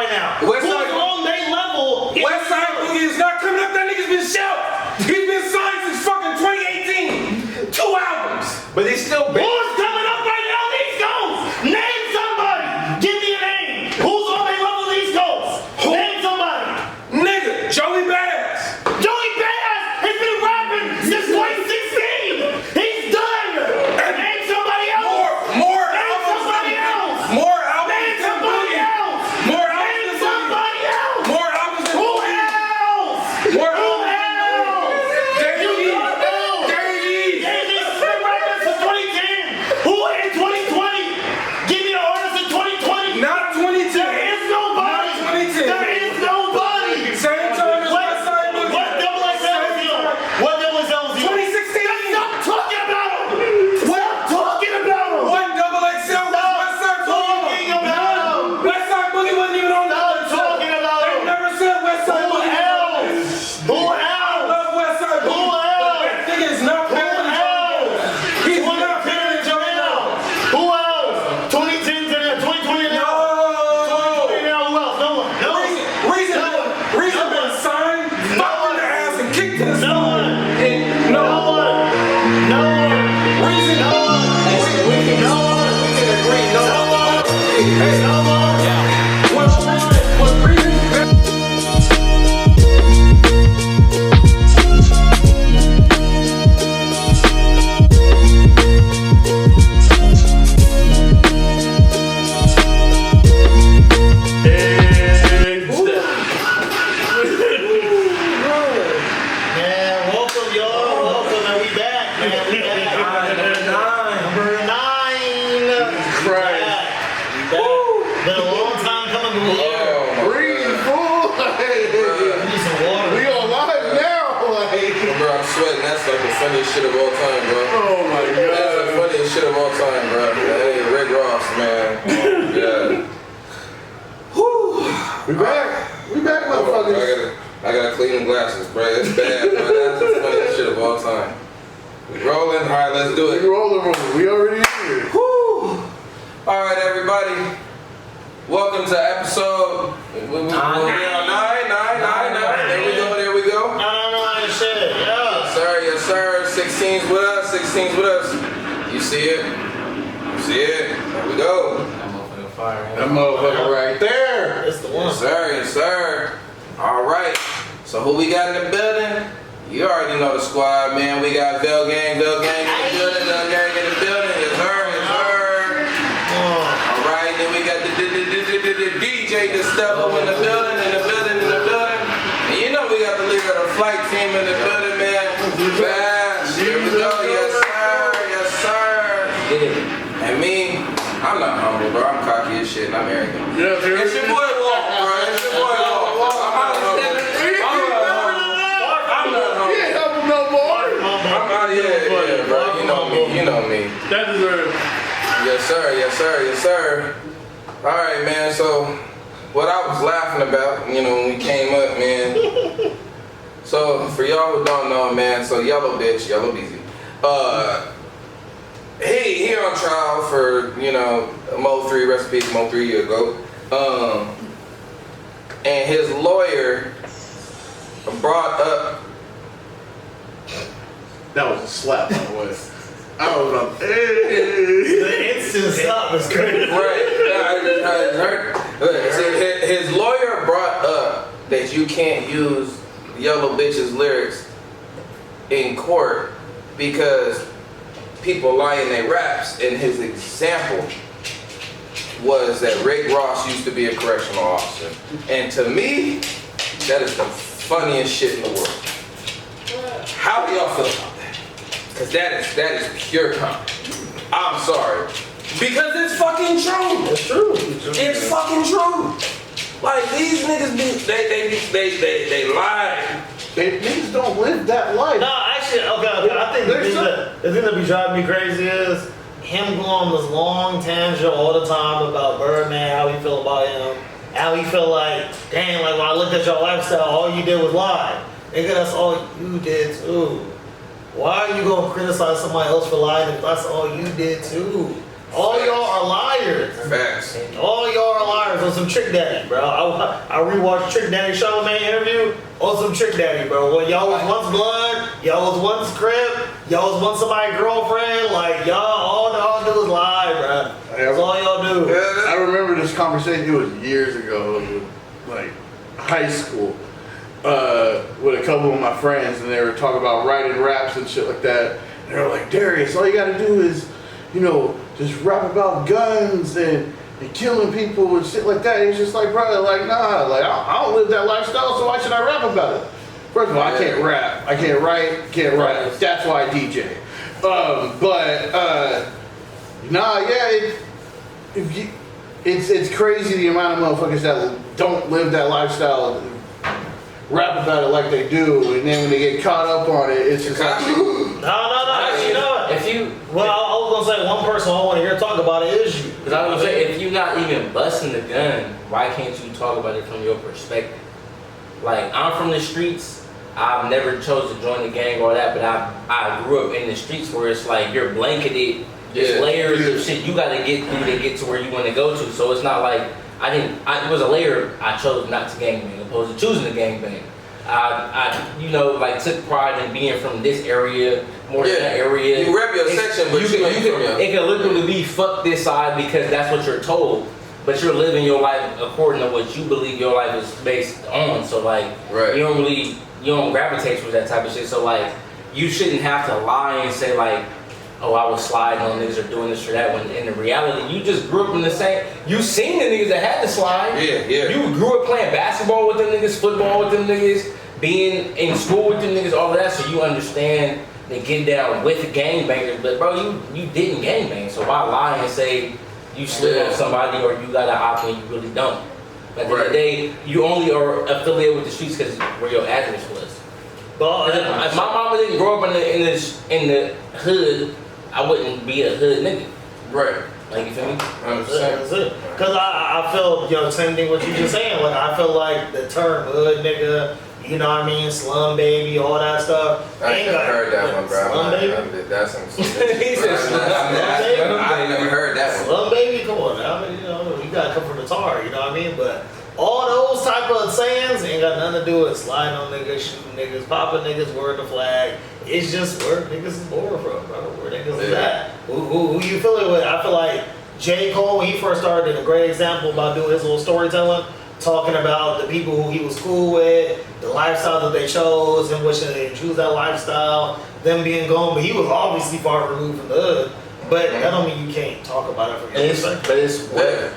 right now. Who's on their level? Westside Boogie is not coming up. That nigga's been shelved. He's been signed since fucking 2018. 2 albums. But he's still big. Who's coming up right now on the East Coast? Name somebody. Give me a name. Who's on their level on the East Coast? Name somebody. Nigga, Joey Badass. Joey Badass has been rapping since 2016. He's done. Name somebody else. More Name somebody else. More albums. Name somebody else. More Name albums. somebody else. More albums. Who else? More Who albums. else? Davies been rapping since 2010. Who in 2020? Give me an artist in 2020. Not 2010. There is nobody. Not 2010. There is nobody. Same time as Westside Boogie. What double XL is he on? What double XL is he on? 2016. Stop talking about him. Stop talking about him. One double XL was Westside talking Boogie. about him. Westside Boogie wasn't even on Stop talking about They him. never said Westside Who Boogie. else? Who I else? love Westside Who Boogie. else? But that nigga is not Who better than else? He's Who not else? better than Joey now. Who else? 2010 to now, 2020 now. 2020 now, who else? No one. No one. Reason been signed, fucked in the ass and kicked in the No stomach. one. And No one. No one. Reason. No one. We can agree. No one. Hey, No one. what reason? Man, welcome, y'all. Welcome, man. We back, man. We back. Number 9. Right. We back. Been a long time coming to the year. Breathe, fool. We need some water. We on live now. Bro, I'm sweating. That's like the funniest shit of all time, bro. Oh my That's the funniest shit of all time, bro. Hey, Rick Ross, man. Yeah. We back. We back, motherfuckers. I gotta clean the glasses, bro. It's bad, bro. That's the funniest shit of all time. We rolling? All right, let's do We it. rolling. We already here. Woo! All right, everybody. Welcome to episode. We on 9. There we go. No, shit. Yeah. Yes, sir. 16's with us. 16's with us. You see it? You see it? There we go. That motherfucker fire. That motherfucker right there. It's the one. Yes, sir. All right. So who we got in the building? You already know the squad, man. We got Vellgng in the building. Vellgng in the building. Yes, sir. All right. Then we got the DJ Destevo in the building. And you know we got the leader of the flight team in the building, man. Vash. Here we go. Yes, sir. And me, I'm not humble, bro. I'm cocky as shit and I'm arrogant. Yeah, It's your boy Walt, bro. It's your boy Walt. I'm not humble. You ain't help him no more. I'm out here, bro. You know me. That deserves. Yes, sir. All right, man. So, what I was laughing about, when we came up, man. So, for y'all who don't know, man, so Yellow Beezy. He on trial for, Mo 3, recipe Mo 3 years ago. And his lawyer brought up. That was a slap, by the way. I was like, hey. The instant stop is crazy. Right. His lawyer brought up that you can't use Yellow Bitch's lyrics in court because people lie in their raps, and his example was that Rick Ross used to be a correctional officer. And to me, that is the funniest shit in the world. How do y'all feel about that? Because that is pure comedy. I'm sorry. Because it's fucking true. It's true. It's fucking true. Like these niggas they lie. Niggas don't live that life. No, actually, okay. I think the thing that be driving me crazy is him going on this long tangent all the time about Birdman, how he feel about him, how he feel like, damn, like when I looked at your lifestyle, all you did was lie. Nigga, that's all you did too. Why are you gonna criticize somebody else for lying if that's all you did too? All y'all are liars. Facts. All y'all are liars on some Trick Daddy, bro. I rewatched Trick Daddy Charlamagne interview on some Trick Daddy, bro. When y'all was once blood, y'all was once crib, y'all was once somebody's girlfriend, like all y'all do is lie, bro. That's all y'all do. I remember this conversation, it was years ago, like high school, with a couple of my friends, and they were talking about writing raps and shit like that. And they were like, Darius, all you gotta do is, just rap about guns and killing people and shit like that. It's just like, brother, like, nah, like, I don't live that lifestyle, so why should I rap about it? First of all, I can't rap. I can't write, can't rap. That's why I DJ. It's crazy the amount of motherfuckers that don't live that lifestyle rap about it like they do, and then when they get caught up on it, it's just like, No. Actually, well, I was gonna say one person I want to hear talk about it is you. Because I was gonna say, if you're not even busting the gun, why can't you talk about it from your perspective? Like, I'm from the streets. I've never chose to join the gang or that, but I grew up in the streets where it's like you're blanketed. There's layers of shit you gotta get through to get to where you want to go to. So it's not like it was a layer I chose not to gangbang opposed to choosing to gangbang. I took pride in being from this area more than that area. You rep your section, but it can literally be fuck this side because that's what you're told. But you're living your life according to what you believe your life is based on. So you don't gravitate towards that type of shit. So like you shouldn't have to lie and say like, oh, I was sliding on niggas or doing this or that, when in the reality, you just grew up in the same, you seen the niggas that had to slide. Yeah. You grew up playing basketball with them niggas, football with them niggas, being in school with them niggas, all of that, so you understand they get down with the gangbangers, but bro, you didn't gangbang, so why lie and say you slid on somebody or you got an op when you really don't? At the end of the day, you only are affiliated with the streets because where your address was. But if my mama didn't grow up in the hood, I wouldn't be a hood nigga. Right. Like, you feel me? 100%. That's it. Cause I feel, same thing what you just saying. Like I feel like the term hood nigga, you know what I mean, slum baby, all that stuff. I ain't never heard that one, bro. Slum baby. That's some. He said slum baby. I never heard that one. Slum baby, come on now. You gotta come from the tar, you know what I mean? But all those type of sayings ain't got nothing to do with sliding on niggas, shooting niggas, popping niggas, word the flag. It's just where niggas is born from, bro. Where niggas is at. Who you feeling with? I feel like J. Cole, when he first started, a great example about doing his little storytelling, talking about the people who he was cool with, the lifestyle that they chose, and which they choose that lifestyle, them being gone. But he was obviously far removed from the hood. But that don't mean you can't talk about it from your perspective. But it's what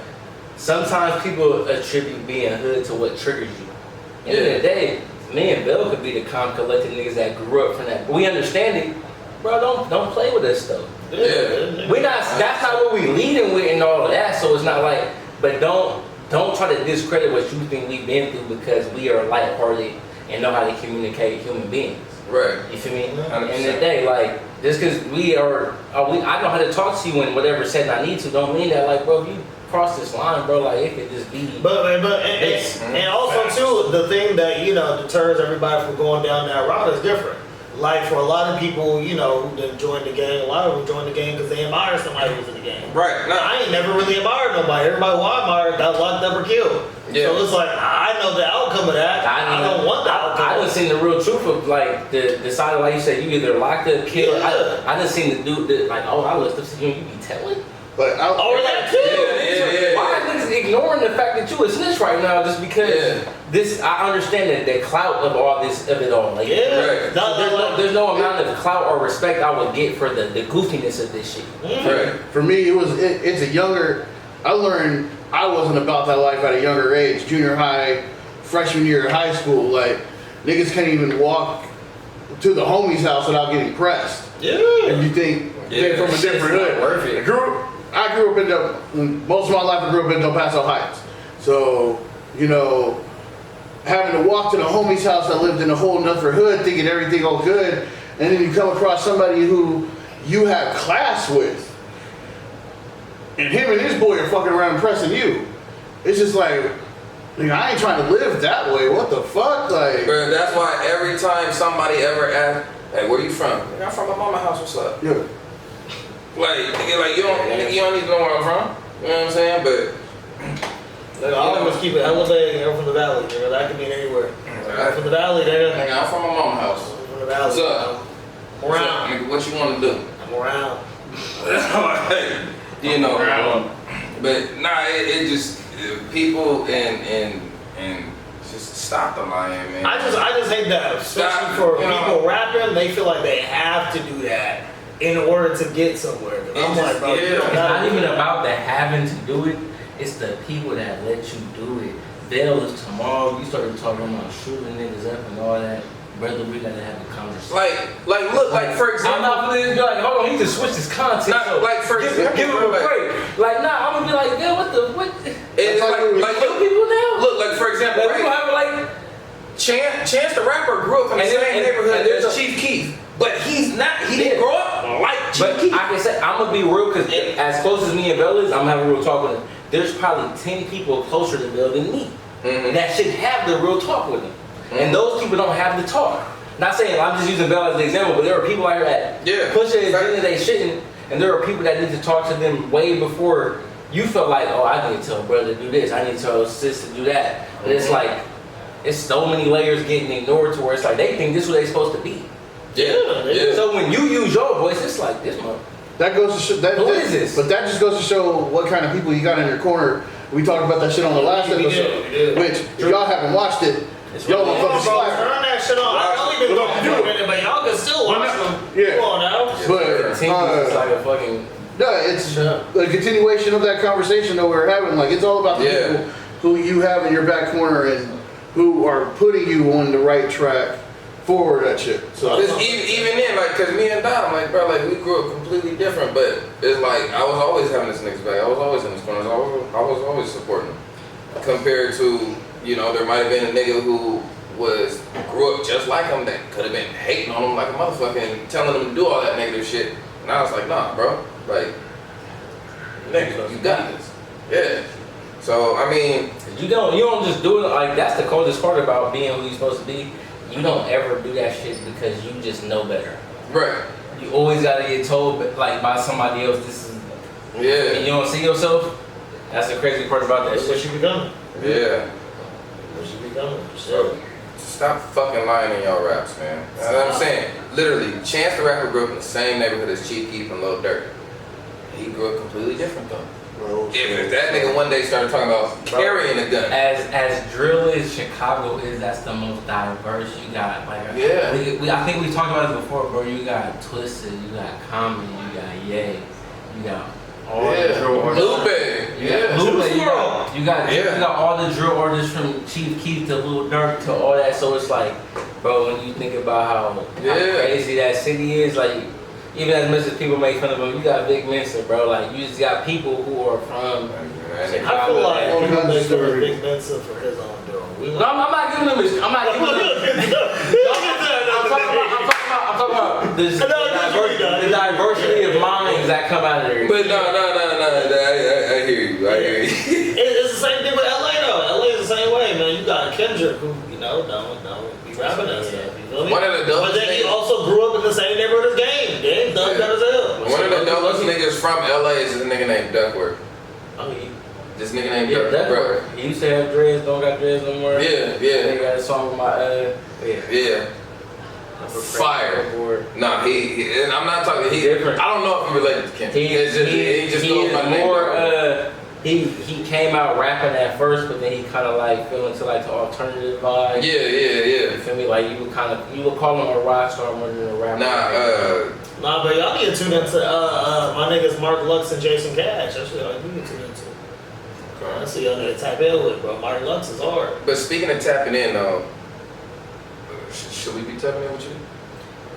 sometimes people attribute being hood to what triggers you. At the end of the day, me and Bill could be the calm, collected niggas that grew up from that. We understand it, bro. Don't play with us though. Yeah. We not. That's not what we leading with and all of that. So it's not like. But don't try to discredit what you think we've been through because we are lighthearted and know how to communicate human beings. Right. You feel me? 100%. And in the day, like just because I know how to talk to you and whatever said I need to, don't mean that like, bro, if you cross this line, bro, like it could just be. And also too, the thing that deters everybody from going down that route is different. Like for a lot of people, who didn't join the gang, a lot of them joined the gang because they admire somebody who was in the gang. Right. No. I ain't never really admired nobody. Everybody who I admired got locked up or killed. Yeah. So it's like I know the outcome of that. I don't want the outcome. I done seen the real truth of like the side of like you said, you either locked up, killed. Yeah. I done seen the dude that like, I looked up to you, you be telling. but that too. Yeah. Why are niggas ignoring the fact that you a snitch right now just because this? I understand that the clout of all this of it all. Like, Right. there's no amount of clout or respect I would get for the goofiness of this shit. Right. For me, it's a younger. I learned I wasn't about that life at a younger age. Junior high, freshman year of high school, like niggas can't even walk to the homie's house without getting pressed. Yeah. And you think they're from a different hood. Worth it. I grew up most of my life I grew up in Del Paso Heights. So, having to walk to the homie's house that lived in a whole nother hood thinking everything all good, and then you come across somebody who you have class with, and him and his boy are fucking around impressing you. It's just like, I ain't trying to live that way. What the fuck? Like, Bro, that's why every time somebody ever asks, hey, where you from? I'm from my mama's house, what's up? yeah. Like you don't need to know where I'm from. You know what I'm saying? But Like, I always keep it elevated. I'm from the valley, nigga. That could mean anywhere. I'm from the valley, nigga. nigga, I'm from my mom's house. I'm from the valley. What's up? I'm around. Nigga, what you want to do? I'm around. You know, but nah, it just people and just stop the lying, man. I just hate that, especially for people rapping. They feel like they have to do that in order to get somewhere. I'm like, bro, you don't It's gotta not do even that. about the having to do it. It's the people that let you do it. Vell is tomorrow. You started talking about shooting niggas up and all that. Brother, we gotta have a conversation. Like, look, like for example, I'm not gonna be like, hold on, he just switched his content. Nah, so like, for give example, him a like- break. Like, nah, I'm gonna be like, yeah, what? it's like Kill people now? look, like for example, Like, we gonna have like, Chance the rapper grew up in the And same then- neighborhood and there's as a- Chief Keef, but he didn't grow up like Chief but Keef. I can say, I'm gonna be real, cause as close as me and Vell is, I'm gonna have a real talk with him. There's probably 10 people closer to Vell than me that should have the real talk with him. And those people don't have the talk. Not saying I'm just using Vell as an example, but there are people out here that push their agenda they shouldn't, and there are people that need to talk to them way before you felt like, oh, I need to tell brother to do this, I need to tell sis to do that. But it's like, it's so many layers getting ignored to where it's like they think this is what they're supposed to be. Yeah. So when you use your voice, it's like this month. That goes to show. Who is this? But that just goes to show what kind of people you got in your corner. We talked about that shit on the last We episode. did. Which, if y'all haven't watched it, y'all Come want on, fucking bro, slap. turn that shit on. I've only been Look, going you for a do it. minute, but y'all can still watch them. Yeah. Come on now. But It's like a fucking. no, it's a continuation of that conversation that we were having. Like, it's all about the people who you have in your back corner and who are putting you on the right track for that shit. So Even then, like, cause me and Don, like, bro, like, we grew up completely different, but it's like, I was always having this nigga's back. I was always in his corners. I was always supporting him. Compared to, you know, there might have been a nigga who grew up just like him that could have been hating on him like a motherfucker and telling him to do all that negative shit. And I was like, nah, bro, like, nigga, you got this. Yeah. So, I mean, You don't just do it like that's the coldest part about being who you're supposed to be. You don't ever do that shit because you just know better. right. You always gotta get told like by somebody else this is Yeah. and you don't see yourself. That's the crazy part about that That's what shit. you becoming. Yeah. What you becoming. So, stop fucking lying in y'all raps, man. That's what I'm saying. Literally, Chance the Rapper grew up in the same neighborhood as Chief Keef and Lil Durk. He grew up completely different though. If that nigga one day started talking about carrying a gun. As drill as Chicago is, that's the most diverse. You got like I think we talked about it before, bro. You got Twisted, you got Common, you got Ye, you got all the drill artists. Lupe. You got all the drill artists from Chief Keef to Lil Durk to all that. So it's like, bro, when you think about how crazy that city is, like. Even as much as people make fun of him, you got Big Mensa, bro. Like, you just got people who are from Chicago. I feel like all people kinds of make fun of stories. Big Mensa for his own doing. No, I'm not giving him I'm not giving him I'm talking about the diversity of minds that come out of there. But no, I hear you. It's the same thing with LA though. LA is the same way, man. You got Kendrick who, don't be rapping that stuff. You feel me? One of the But then he also grew up in the same neighborhood as Game. Game done that as hell. One of the dopest niggas from LA is a nigga named Duckworth. I mean, This nigga named yeah, Duckworth. that he used to have dreads, don't got dreads no more. Yeah. They got a song with my Yeah. Fire. Nah, he and I'm not talking. He Different. I don't know if he related to Kendrick. He just knows my name. More. He came out rapping at first, but then he kind of like fell into like the alternative vibe. Yeah. You feel me? Like you would call him a rock star more than a rapper. Nah, but y'all need to tune into my niggas Mark Lux and Jason Cash. That's what y'all need to tune into. That's what y'all need to tap in with, bro. Mark Lux is hard. But speaking of tapping in, though, should we be tapping in with you?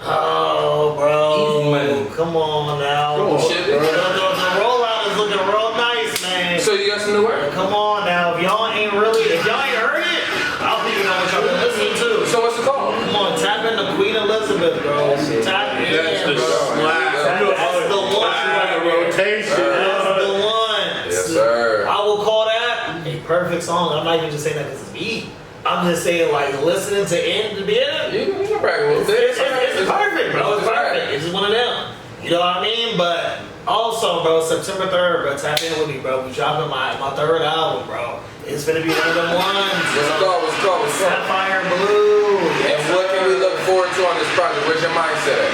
Oh, bro. Easy money. Come on now. Come on, Shit. The rollout is looking real nice, man. So you got some new work? Come on now. If y'all ain't heard it, I don't even know what y'all been listening to. So what's it called? Come on, tap into Queen Elizabeth, bro. Tap in, That's the bro. slap. That's the one. Like a rotation. That's the one. Yes, sir. I will call that a perfect song. I'm not even just saying that because it's me. I'm just saying, like, listening to end to beginning. You can brag a little bit. It's perfect, bro. It's perfect. It's just one of them. You know what I mean? But Also, bro, September 3rd, bro, tap in with me, bro. We dropping my third album, bro. It's gonna be one of them ones. What's called? Sapphire Blue. And what can we look forward to on this project? Where's your mindset at?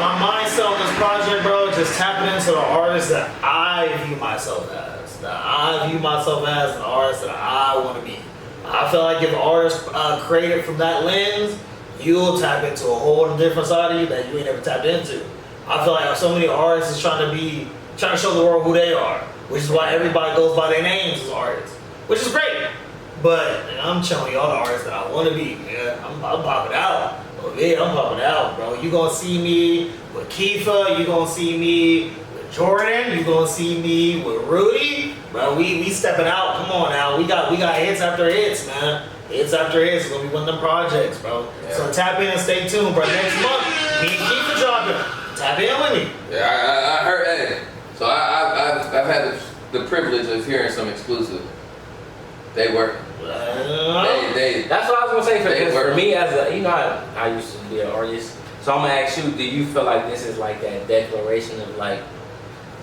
My mindset on this project, bro, just tapping into the artist that I view myself as. That I view myself as an artist that I want to be. I feel like if artists created from that lens, you'll tap into a whole different side of you that you ain't never tapped into. I feel like so many artists is trying to show the world who they are, which is why everybody goes by their names as artists, which is great. But I'm telling y'all the artists that I want to be, man. I'm popping out. Oh yeah, I'm popping out, bro. You gonna see me with Kiefer. You gonna see me with Jordan. You gonna see me with Rudy, bro. We stepping out. Come on now. We got hits after hits, man. Hits after hits. It's gonna be one of them projects, bro. Yeah. So tap in and stay tuned, bro. Next month, me and Kiefer dropping. Tap in with me. Yeah, I heard Ed. So I've had the privilege of hearing some exclusive. They work. They That's what I was gonna say. They Because work. for me, as a, I used to be an artist. So I'm gonna ask you, do you feel like this is like that declaration of like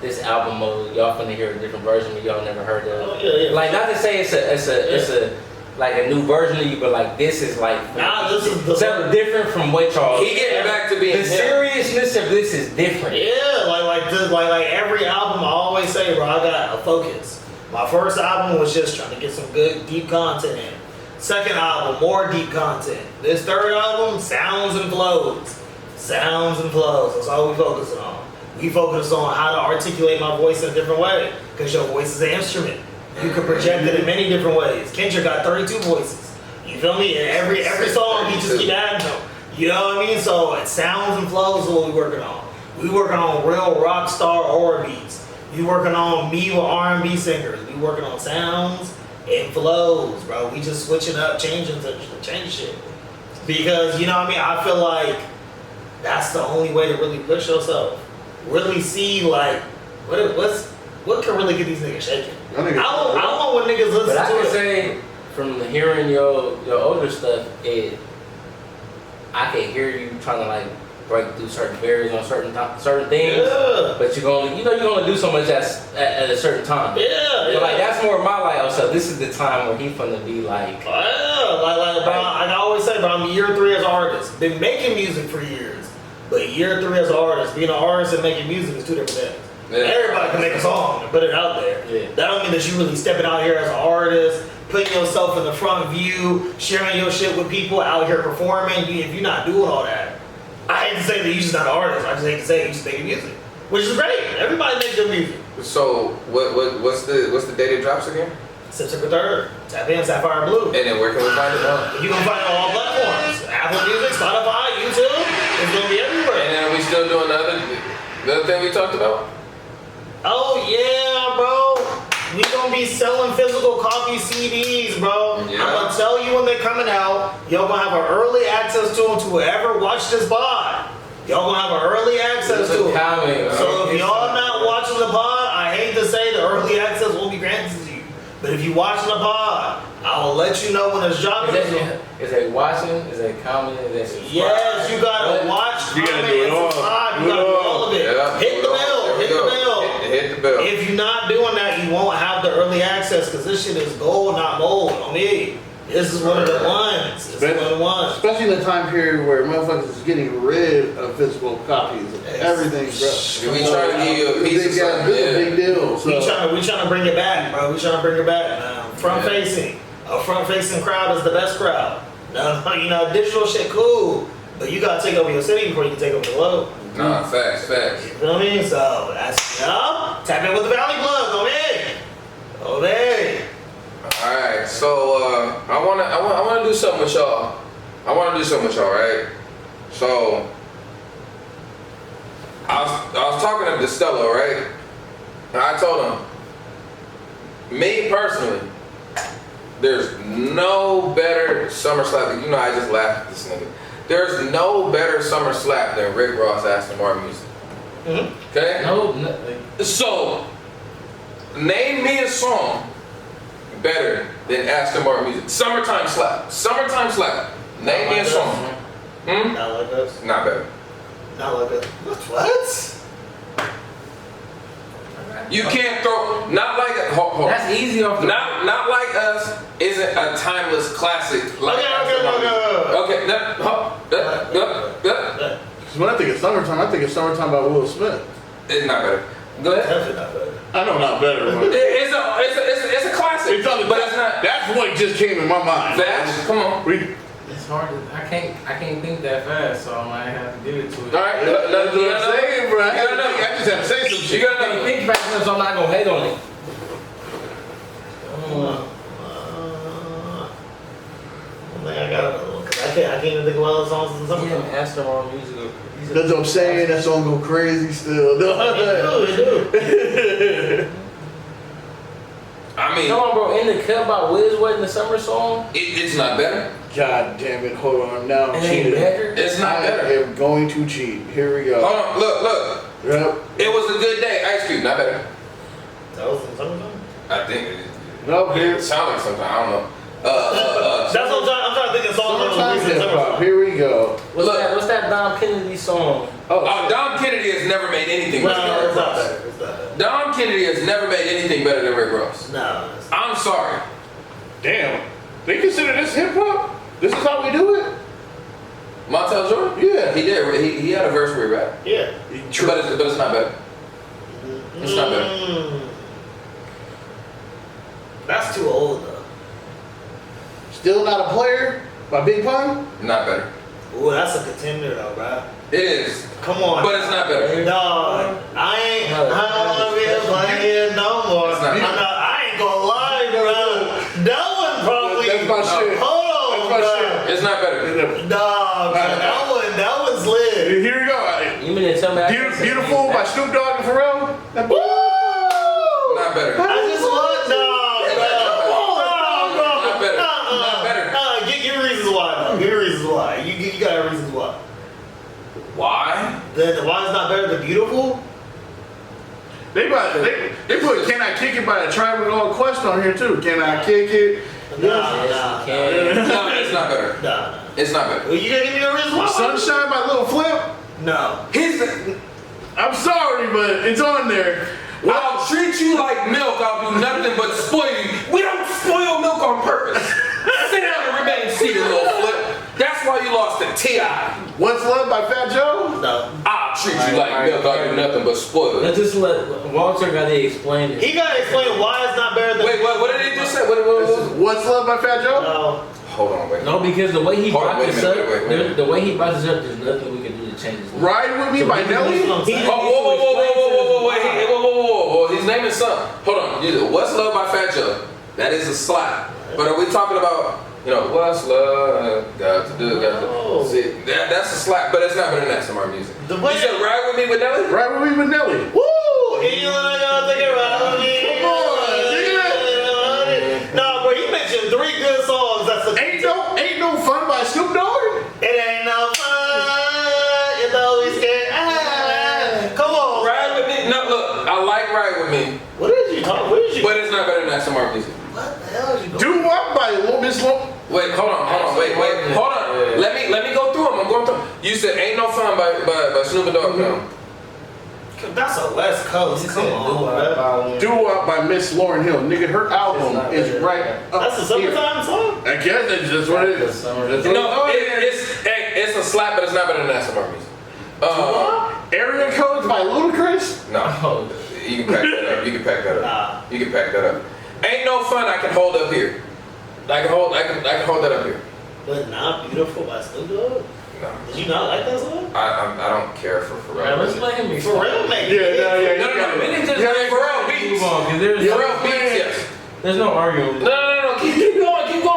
this album mode? Y'all finna hear a different version that y'all never heard of. Oh, yeah. Like not to say it's a like a new version of you, but like this is like This is the something different from what y'all. he getting back to being The him. seriousness of this is different. Yeah, like every album I always say, bro, I got a focus. My first album was just trying to get some good, deep content in. Second album, more deep content. This third album, sounds and flows. Sounds and flows. That's all we focusing on. We focus on how to articulate my voice in a different way, because your voice is an instrument. You can project it in many different ways. Kendrick got 32 voices. You feel me? And every song, he just keep adding them. You know what I mean? So it sounds and flows is what we working on. We working on real rock star aura beats. We working on me with R&B singers. We working on sounds and flows, bro. We just switching up, changing shit. Because, you know what I mean? I feel like that's the only way to really push yourself. Really see, like, what can really get these niggas shaking? I don't want when niggas listen But I to can it. say, from hearing your older stuff, I can hear you trying to like break through certain barriers on certain things. Yeah. But you're gonna do so much at a certain time. Yeah, But like that's more of my life. So this is the time where he finna be like. Yeah, like bro, I always say, bro, I'm year 3 as an artist. Been making music for years, but year 3 as an artist, being an artist and making music is 2 different things. Yeah. Everybody can make a song and put it out there. Yeah. That don't mean that you really stepping out here as an artist, putting yourself in the front view, sharing your shit with people out here performing. If you're not doing all that, I hate to say that you're just not an artist. I just hate to say you're just making music, which is great. Everybody makes good music. So what's the date it drops again? September 3rd. Tap in, Sapphire Blue. And then where can we find it on? You can find it on all platforms. Apple Music, Spotify, YouTube. It's gonna be everywhere. And then we still doing the other thing we talked about? Oh yeah, bro. We gonna be selling physical copy CDs, bro. Yeah. I'm gonna tell you when they're coming out. Y'all gonna have an early access to them to whoever watched this pod. Y'all gonna have an early access to them. So if y'all not watching the pod, I hate to say the early access won't be granted to you. But if you watching the pod, I will let you know when it's dropping. Is they watching? Is they commenting? Is they subscribing? Yes, you gotta watch, You gotta comment, do it and all. subscribe. You Do it gotta do all. all of it. Yeah, Hit the bell. Hit the bell. Hit the bell. If you're not doing that, you won't have the early access, because this shit is gold, not mold on me. This is one of the ones. This is one of the ones. Especially in the time period where motherfuckers is getting rid of physical copies of everything, bro. We trying to give you a piece of something. This is a big deal. So. We trying to bring it back, bro. We trying to bring it back. Front facing. A front facing crowd is the best crowd. No, you know, digital shit cool, but you gotta take over your city before you can take over the globe. Nah, facts. You feel me? So that's tap in with the Valley Plugs on me. Okay. All right. So I wanna do something with y'all. Right? So I was talking to Destello, right? And I told him, me personally, there's no better summer slap. You know, I just laughed at this nigga. There's no better summer slap than Rick Ross Aston Martin music. Mm-hmm. Okay? No. So, name me a song better than Aston Martin music. Summertime slap. Name me a song. Not like us. Not better. Not like us. What? You can't throw not like hold That's easy off the. not like us isn't a timeless classic. Like okay. Because when I think of summertime, I think of summertime by Will Smith. It's not better. Go ahead. Definitely not better. I know not better. But It's a classic. it's on the, but it's not. That's what just came in my mind. Vash, come on. It's hard. I can't think that fast, so I might have to give it to it. All right. That's what I'm saying, bro. I You gotta know. just have to say some shit. You gotta I can't know. think fast enough, so I'm not gonna hate on it. I got another one. 'Cause I can't even think of other songs in the Yeah, summertime. Master on music. That's what I'm saying. That song go crazy still. They do. I mean, Come on, bro. In the Cup by Wiz wasn't the summer song. it's not better. God damn it. Hold on. Now I'm It ain't cheating. better. It's not I better. am going to cheat. Here we go. Hold on. Look. Yep. It was a good day. Ice Cube, not better. That was in the summertime? I think No, it here. sounds like something. I don't know. That's what I'm trying to think of songs that Summertime was released in hip hop. summertime. Here we go. What's that Dom Kennedy song? Oh, Dom Kennedy has never made anything No, better than it's Rick not Ross. better. It's not better. Dom Kennedy has never made anything better than Rick Ross. No. I'm sorry. damn. They consider this hip hop? This is how we do it? Montel Jordan? Yeah. He did. He had a verse where he rapped. Yeah. But it's not better. It's not better. That's too old though. Still not a player by Big Pun? Not better. Ooh, that's a contender though, bro. It is. Come on. But it's not better. Dog, I don't wanna be a player no more. It's not- I ain't gonna lie, bro. That one probably. That's my shit. Hold on, That's my bro. shit. It's not better. Dog, that one's lit. Here we go. You mean to tell me? I can't say Beautiful that? by Snoop Dogg and Pharrell? That Woo! Not better. I just want dog, bro. Not better. Not better. Give your reasons why, though. Give your reasons why. You got reasons why. Why? Why is not better than beautiful? They put Can I Kick It by the Tribe Called Quest on here too. Can I Kick It? Nah. No, it's not better. Nah. It's not better. Well, you gotta give me your reasons why. Sunshine by Lil Flip? No. I'm sorry, but it's on there. I'll treat you like milk. I'll do nothing but spoil you. We don't spoil milk on purpose. Sit down and remain seated, little flip. That's why you lost to T.I. What's Love by Fat Joe? No. I'll treat you like milk. I'll do nothing but spoil you. Let's just let Walter gotta explain it. He gotta explain why it's not better than. Wait, what did he just say? What? What's Love by Fat Joe? No. Hold on, wait. No, because the way he Hold on, brought wait a this minute, up, wait a minute. the way he brought this up, there's nothing we can do to change this. Ride With Me by Nelly? Whoa. His name is something. Hold on. What's Love by Fat Joe? That is a slap. But are we talking about, what's love got to do? Got to see, that's a slap, but it's not better than that. Some of our music. The You way- said Ride With Me with Nelly? Ride With Me with Nelly. Woo! And you gonna take it right with me. Come on, nigga. No, bro, he mentioned 3 good songs. That's a Ain't no Fun by Snoop Dogg? It ain't no fun. It's always scared. Come on. Ride With Me. No, look, I like Ride With Me, What is you talking? What is you? but it's not better than that. Some of our music. What the hell is you doing? Do What by Miss Lo. Wait, hold on, wait, hold on. Let me go through them. I'm going through 'em. You said Ain't No Fun by Snoop Dogg. No. That's a West Coast. Come on, bro. Do What by Miss Lauryn Hill. Nigga, her album is right up That's a summertime song? here. I guess that's just what it is. Summer. That's what No, it is. it's a slap, but it's not better than that. Some of our music. Area Codes by Ludacris? No, Oh, you can pack that up. You can pack that Nah. up. You can pack that up. Ain't No Fun. I can hold up here. I can hold that up here. But Not Beautiful by Snoop Dogg? No, Did you not like that song? I don't care for man, let's Pharrell. let him For real, man. No, We didn't just Yeah, let Pharrell beats. move on, because there's, Pharrell beats, yes. there's no arguing. No. Keep going.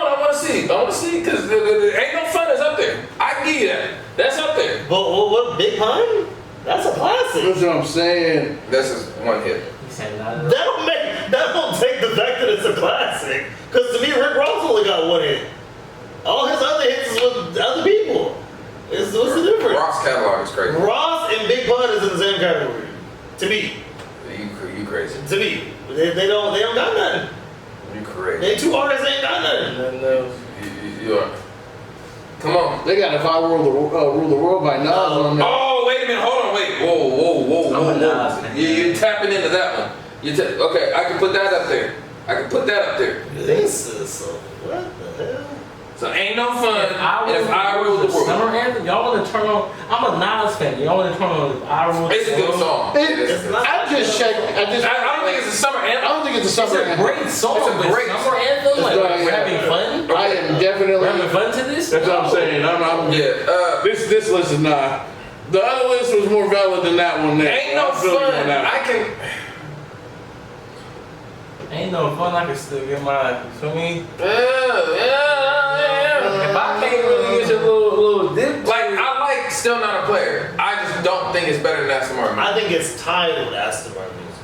I want to see. Because Ain't No Fun is up there. I can give you that. That's up there. But what Big Pun? That's a classic. That's what I'm saying. This is one hit. He said not That don't take the fact that it's a classic. Because to me, Rick Ross only got 1 hit. All his other hits is with other people. What's the difference? Ross catalog is crazy. Ross and Big Pun is in the same category. To me. You crazy. To me. They don't got nothing. You crazy. They 2 artists ain't got nothing. nothing else. You are. Come on. They got If I Rule the World by Nas on there. Oh, wait a minute. Hold on. Wait. Whoa. I'm a Nas fan. You're tapping into that one. Okay, I can put that up there. This is so. What the hell? So ain't no fun if I rule the world. Summer anthem, y'all want to turn on. I'm a Nas fan. Y'all want to turn on if I rule. It's a good song. I just checked. I don't think it's a summer anthem. I don't think it's a summer It's a anthem. great song. It's a but great summer anthem. Like, right, we're yeah. having fun. I am definitely. We're having fun to this. That's what I'm saying. Yeah. This list is not. The other list was more valid than that one. There. Ain't no I feel you on fun. that. I can. Ain't no fun. I can still get mine. You feel me? Yeah. If I can't really use your little dip, Like, I like Still Not a Player. I just don't think it's better than Aston Martin. I think it's titled Aston Martin music.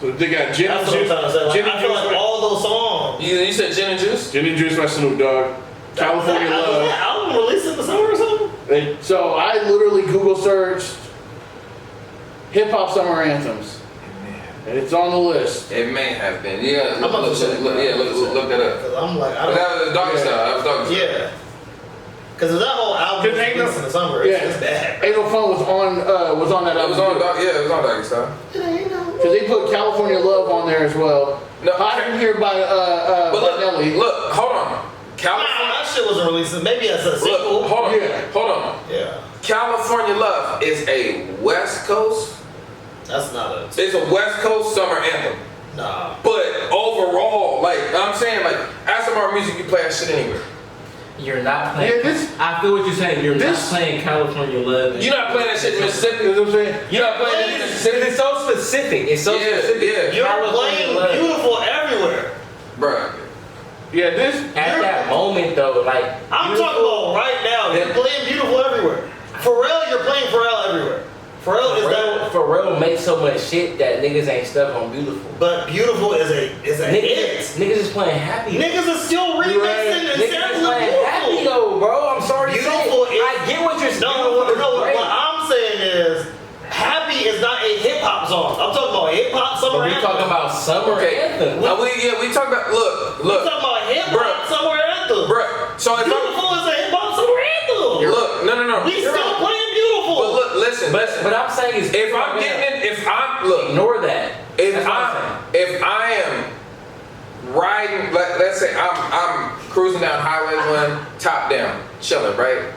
So they got Gin and That's what I'm Juice. trying to say. Like, Gin I and feel Juice. like all those songs. You said Gin and Juice? Gin and Juice by Snoop Dogg. California Was Love. that album released in the summer or something? So I literally Google searched hip hop summer anthems, and it's on the list. It may have been. Yeah, I'm about to check. look that up. Because I'm like, I But don't. that was Doggy yeah. Style. That was Doggy Style. Yeah. Because that whole album was Ain't no- released in the summer. It's bad. Ain't No Fun was on that It album. was on it was on Doggy Style. Because they put California Love on there as well. No, Hot in Here by But by Nelly. look, hold on. Nah, California. that shit wasn't released. Maybe as a sequel. Look, hold on. Yeah. Hold on. Yeah. California Love is a West Coast. That's not a. It's a West Coast summer anthem. Nah. But overall, like I'm saying, like Aston Martin music, you play that shit anywhere. you're not playing. Yeah, this- I feel what you're saying. You're this- not playing California Love. You're not playing that shit in Mississippi. You know what I'm saying? You're not playing that in Mississippi. It's so specific. It's so Yeah, specific. yeah. You're California playing Love. beautiful everywhere. Bruh. Yeah, this. At that moment though, like I'm beautiful- talking about right now. You're playing beautiful everywhere. Pharrell, you're playing Pharrell everywhere. Pharrell is that. Pharrell makes so much shit that niggas ain't stuck on beautiful. But beautiful is a hit. Niggas is playing happy. Niggas is still remixing and Niggas is sampling playing happy beautiful. though, bro. I'm sorry to say. Beautiful is. I get what you're saying. No, what I'm saying is, happy is not a hip hop song. I'm talking about hip hop summer But we anthem. talking about summer anthem. We talk about We look, talking about hip hop Bruh. summer anthem. bruh. So if Beautiful is a hip hop summer anthem. look, no. We still playing beautiful. But look, listen. But I'm saying is If I'm getting it, if I'm look, ignore that. if That's what I'm saying. I am riding, let's say I'm cruising down Highway 1, top down, chilling, right?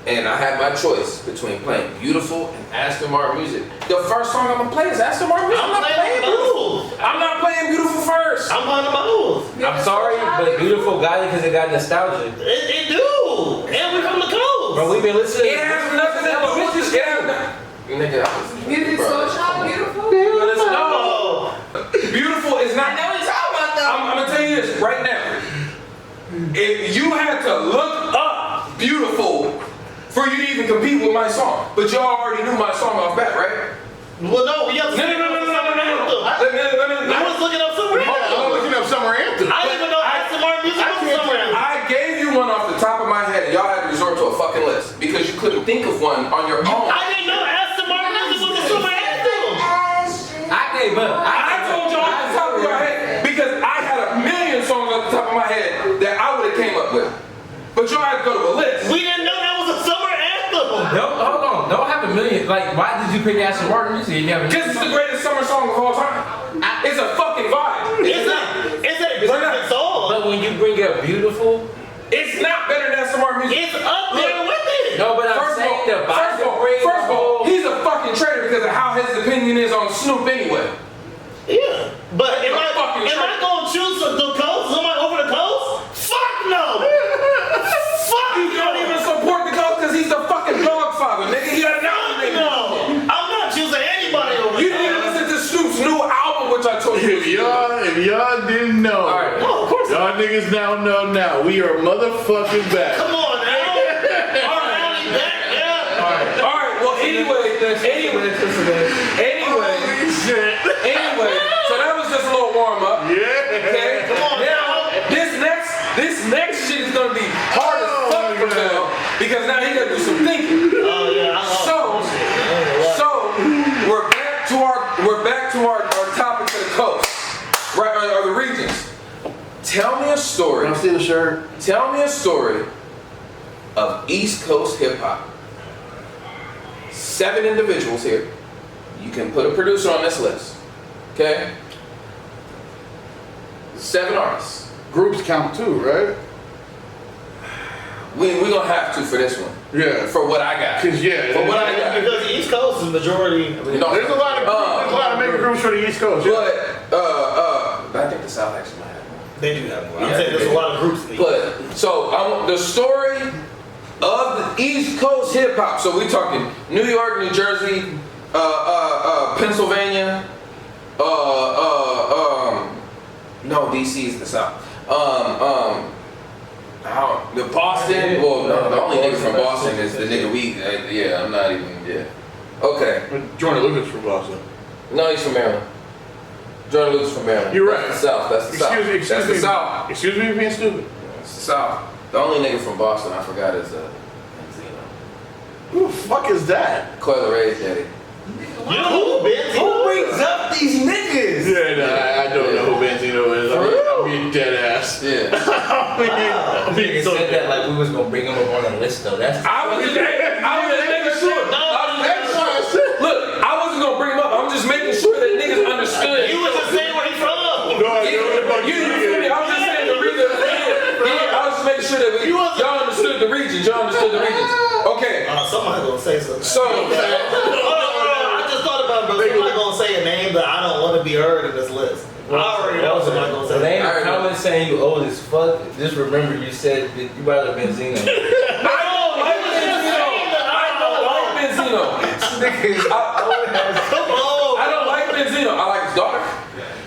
And I had my choice between playing beautiful and Aston Martin music. The first song I'm gonna play is Aston Martin music. I'm not playing beautiful. I'm not playing beautiful first. I'm playing both. I'm sorry, but beautiful got it because it got nostalgia. It do. And we from the coast. Bro, we've been listening. It has nothing to do with this. It has nothing. Nigga, Music so shot beautiful. no. Beautiful is not. Now we talking about that. I'm gonna tell you this right now. If you had to look up beautiful for you to even compete with my song, but y'all already knew my song off bat, right? Well, no, we have to. No. I was looking up summer I'm anthem. looking up summer anthem. I didn't even know Aston Martin music was summer anthem. I gave you one off the top of my head, and y'all had to resort to a fucking list because you couldn't think of one on your own. I didn't know Aston Martin music was a summer anthem. I gave up. I told y'all off the top of your head because I had a million songs off the top of my head that I would have came up with, but y'all had to go to a list. We didn't know that was a summer anthem. No, hold on. Don't have a million. Like, why did you pick Aston Martin music? You have Because it's the greatest summer song of all time. It's a fucking vibe. It's a perfect song. But when you bring up beautiful, It's not better than Aston Martin music. It's up there with it. no, but I'm First of saying all, the first of all, he's a fucking traitor because of how his opinion is on Snoop anyway. Yeah, but am I fucking gonna choose the coast? Somebody over the coast? Fuck no. Fuck You don't even support the coach because he's the fucking dog father, nigga. He got no. I'm not choosing anybody over You didn't even listen to Snoop's new album, which I told you. If y'all didn't know, Alright. No, of course not. y'all niggas now know now. We are motherfucking back. Come on now. Alright, yeah. Alright, well anyway, so that was just a little warm up. Yeah. Okay? Come on Now, this next shit is gonna be hard as fuck for Phil because now he gotta do some thinking. Oh yeah. So we're back to our topic to the coast, right? Or the regions. Tell me a story. Can I see the shirt? Tell me a story of East Coast hip hop. 7 individuals here. You can put a producer on this list. Okay. 7 artists. Groups count too, right? We gonna have to for this one. Yeah. For what I got. Cause yeah, For what I got. Because the East Coast is majority. No, there's a lot of mega groups for the East Coast. But I think the South actually might have one. They do have more. I'm Yeah, saying there's a lot of groups in the East. But so I want the story of the East Coast hip hop. So we talking New York, New Jersey, Pennsylvania, no, DC is the South. The Boston. Well, no, the only nigga from Boston is the nigga we. Yeah, I'm not even. Yeah. Okay. Jordan Lucas from Boston. No, he's from Maryland. Jordan Lucas from Maryland. You're right. That's the South. That's the South. Excuse That's me. the South. Excuse me for being stupid. That's the South. The only nigga from Boston I forgot is Benzino. Who the fuck is that? Coil Ray's daddy. You know who Benzino? Who brings up these niggas? Yeah, no, I don't know who Benzino is. I'm being dead ass. Yeah. I'm being Nigga so said dead. that like we was gonna bring him up on the list though. That's I was just making sure. That's why I said. Look, I wasn't gonna bring him up. I'm just making sure that niggas understood. You was just saying where he from. No, I know about You feel me? I was just saying the reason. Yeah, I was just making sure that y'all understood the regions. Y'all understood the regions. Okay. Somebody gonna say something. So. I just thought about it, but somebody gonna say a name that I don't want to be heard in this list. I already know somebody gonna say When they that. in the comments saying you old as fuck, just remember you said that you brought up Benzino. I don't like Benzino. I don't like Benzino. I don't like Benzino. I like his daughter.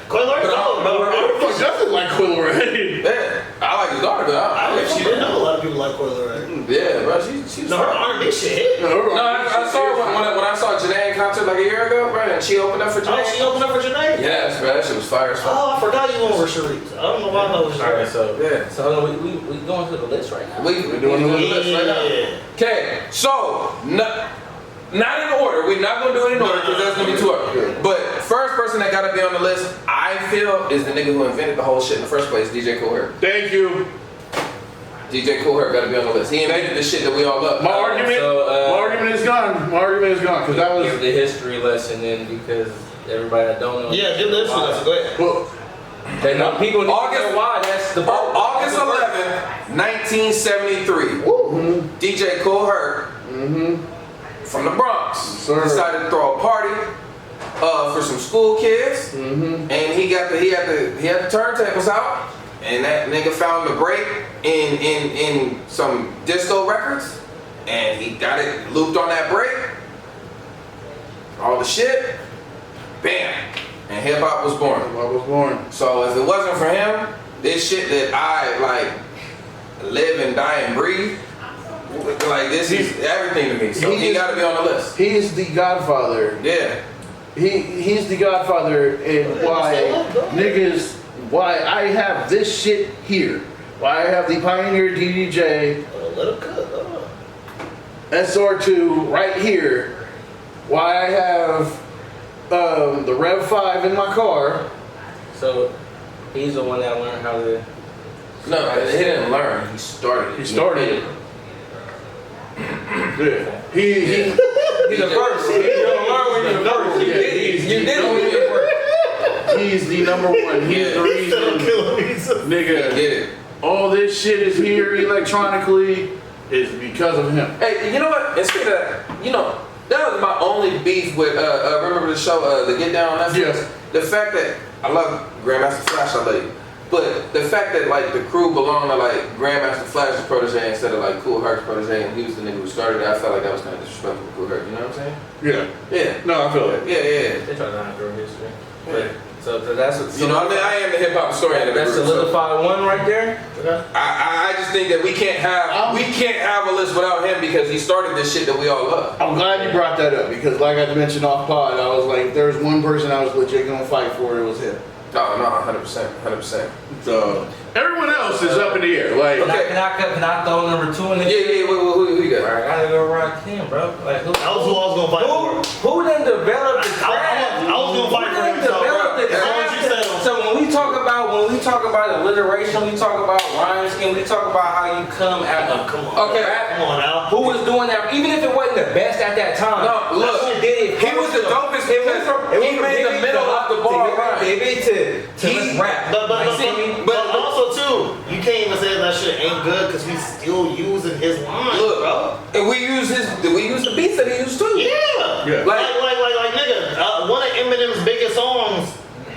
Coiler, Fuck, doesn't like Coil Ray. Yeah, I like his daughter, but I she didn't know a lot of people like Coiler. Yeah, bro, she was No, her R&B shit. No, I saw her when I saw Janae in concert like a year ago, bro, and she opened up for Janae. Oh, she opened up for Janae? Yes, bro, that shit was fire as fuck. Oh, I forgot you went over Sharice. I don't know why I know it was Alright, Sharice. so Yeah. so hold on, we going to the list right now. We're doing the list right now. Yeah. Okay, so not in order. We're not gonna do it in order because that's gonna be too hard. But first person that gotta be on the list, I feel, is the nigga who invented the whole shit in the first place, DJ Kool Herc. Thank you. DJ Kool Herc gotta be on the list. He invented the shit that we all love. My argument is gone. My argument is gone because that was. Give the history lesson in because everybody that don't know. Yeah, give this one. Go ahead. Well, They know people need August- to know why. That's the August 11th, 1973. DJ Kool Herc from the Bronx decided to throw a party for some school kids, and he had the turntables out, and that nigga found the break in some disco records, and he got it looped on that break. All the shit, bam, and hip hop was born. I was born. So if it wasn't for him, this shit that I like live and die and breathe, like this is everything to me. So he gotta be on the list. He is the Godfather. Yeah. He's the Godfather, and why I have this shit here. Why I have the Pioneer DDJ Let him cook. SR2 right here. Why I have the Rev 5 in my car. So he's the one that learned how to. No, he didn't learn. He started it. He started it. Yeah. He's the first. You don't learn when you're the first. You did it. You did it when you're the first. He's the number one. He's the reason, nigga. Get it. All this shit is here electronically is because of him. Hey, you know what? And speaking of that, you know, that was my only beef with remember the show The Get Down on Netflix? Yes. The fact that I love Grandmaster Flash, I love you. But the fact that like the crew belonged to like Grandmaster Flash's protege instead of like Kool Herc's protege, and he was the nigga who started it, I felt like that was kind of disrespectful to Kool Herc. You know what I'm saying? Yeah. Yeah. No, I feel it. Yeah. They try to hide their history. Yeah. So that's what. You know, I mean, I am the hip hop historian of the That's group, so solidified one right there. I just think that we can't have a list without him because he started this shit that we all love. I'm glad you brought that up because, like I mentioned off pod, I was like, there's one person I was legit gonna fight for. It was him. No, 100%. So everyone else is up in the air. Like, Okay. Can I throw number 2 in there? Yeah. Who you got? I gotta go Rakim, bro. Like who? That was who I was gonna fight for. Who done developed the craft? I was gonna fight for him. Who done developed the As long as craft you So when we talk about alliteration, we talk about rhyme scheme, we talk about how you come at Come on. Okay. Come on now. who was doing that, even if it wasn't the best at that time. No, look, that shit did it. he was the dopest because he made the middle of the bar rhyme. Baby to let's rap. But also too, you can't even say that shit ain't good because we still using his lines, Look, bro. and we use the beats that he used too. Yeah. Yeah. Like nigga, one of Eminem's biggest songs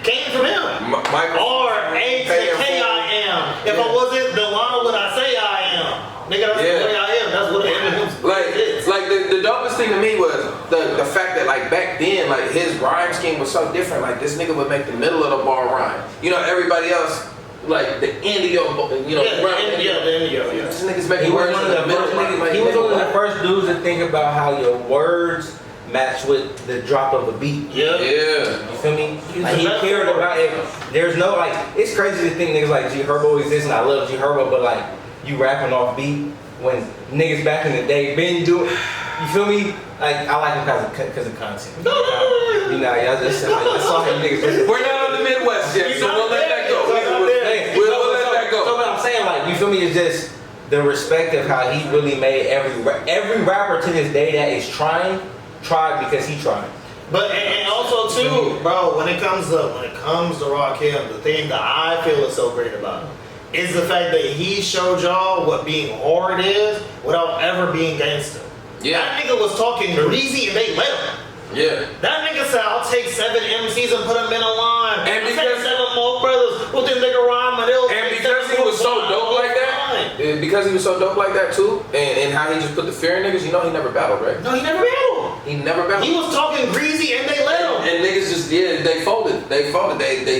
came from him. Michael. Or A to the K I am. If I wasn't, then why would I say I am? Nigga, that's the way I am. That's what Eminem's Like the dopest thing to me was the fact that like back then like his rhyme scheme was so different. Like this nigga would make the middle of the bar rhyme. You know, everybody else like the end of your the end of your. This nigga's He making was words one in of the the middle. first niggas, he was one of the first dudes to think about how your words match with the drop of a beat. Yeah. Yeah. You feel me? He's Like the he best cared forward. about it. There's no like, it's crazy to think niggas like G Herbo exist, and I love G Herbo, but like you rapping off beat when niggas back in the day been doing. You feel me? Like I like him because of content. You know, y'all just like that's all them niggas. We're not on the Midwest yet, so we'll let that go. We'll let that go. So what I'm saying, like, you feel me, is just the respect of how he really made every rapper to this day that is tried because he tried. But and also too, bro, when it comes to Rakim, the thing that I feel is so great about him is the fact that he showed y'all what being hard is without ever being gangster. Yeah. That nigga was talking greasy and they let him. Yeah. That nigga said, I'll take 7 MCs and put them in a line. And I'll because- take 7 more brothers who think they can rhyme, and they'll And take because 7 he was so more dope like that, lines. because he was so dope like that too, and how he just put the fear in niggas, you know he never battled, right? No, he never battled. He never battled. He was talking greasy and they let him. And niggas just they folded. They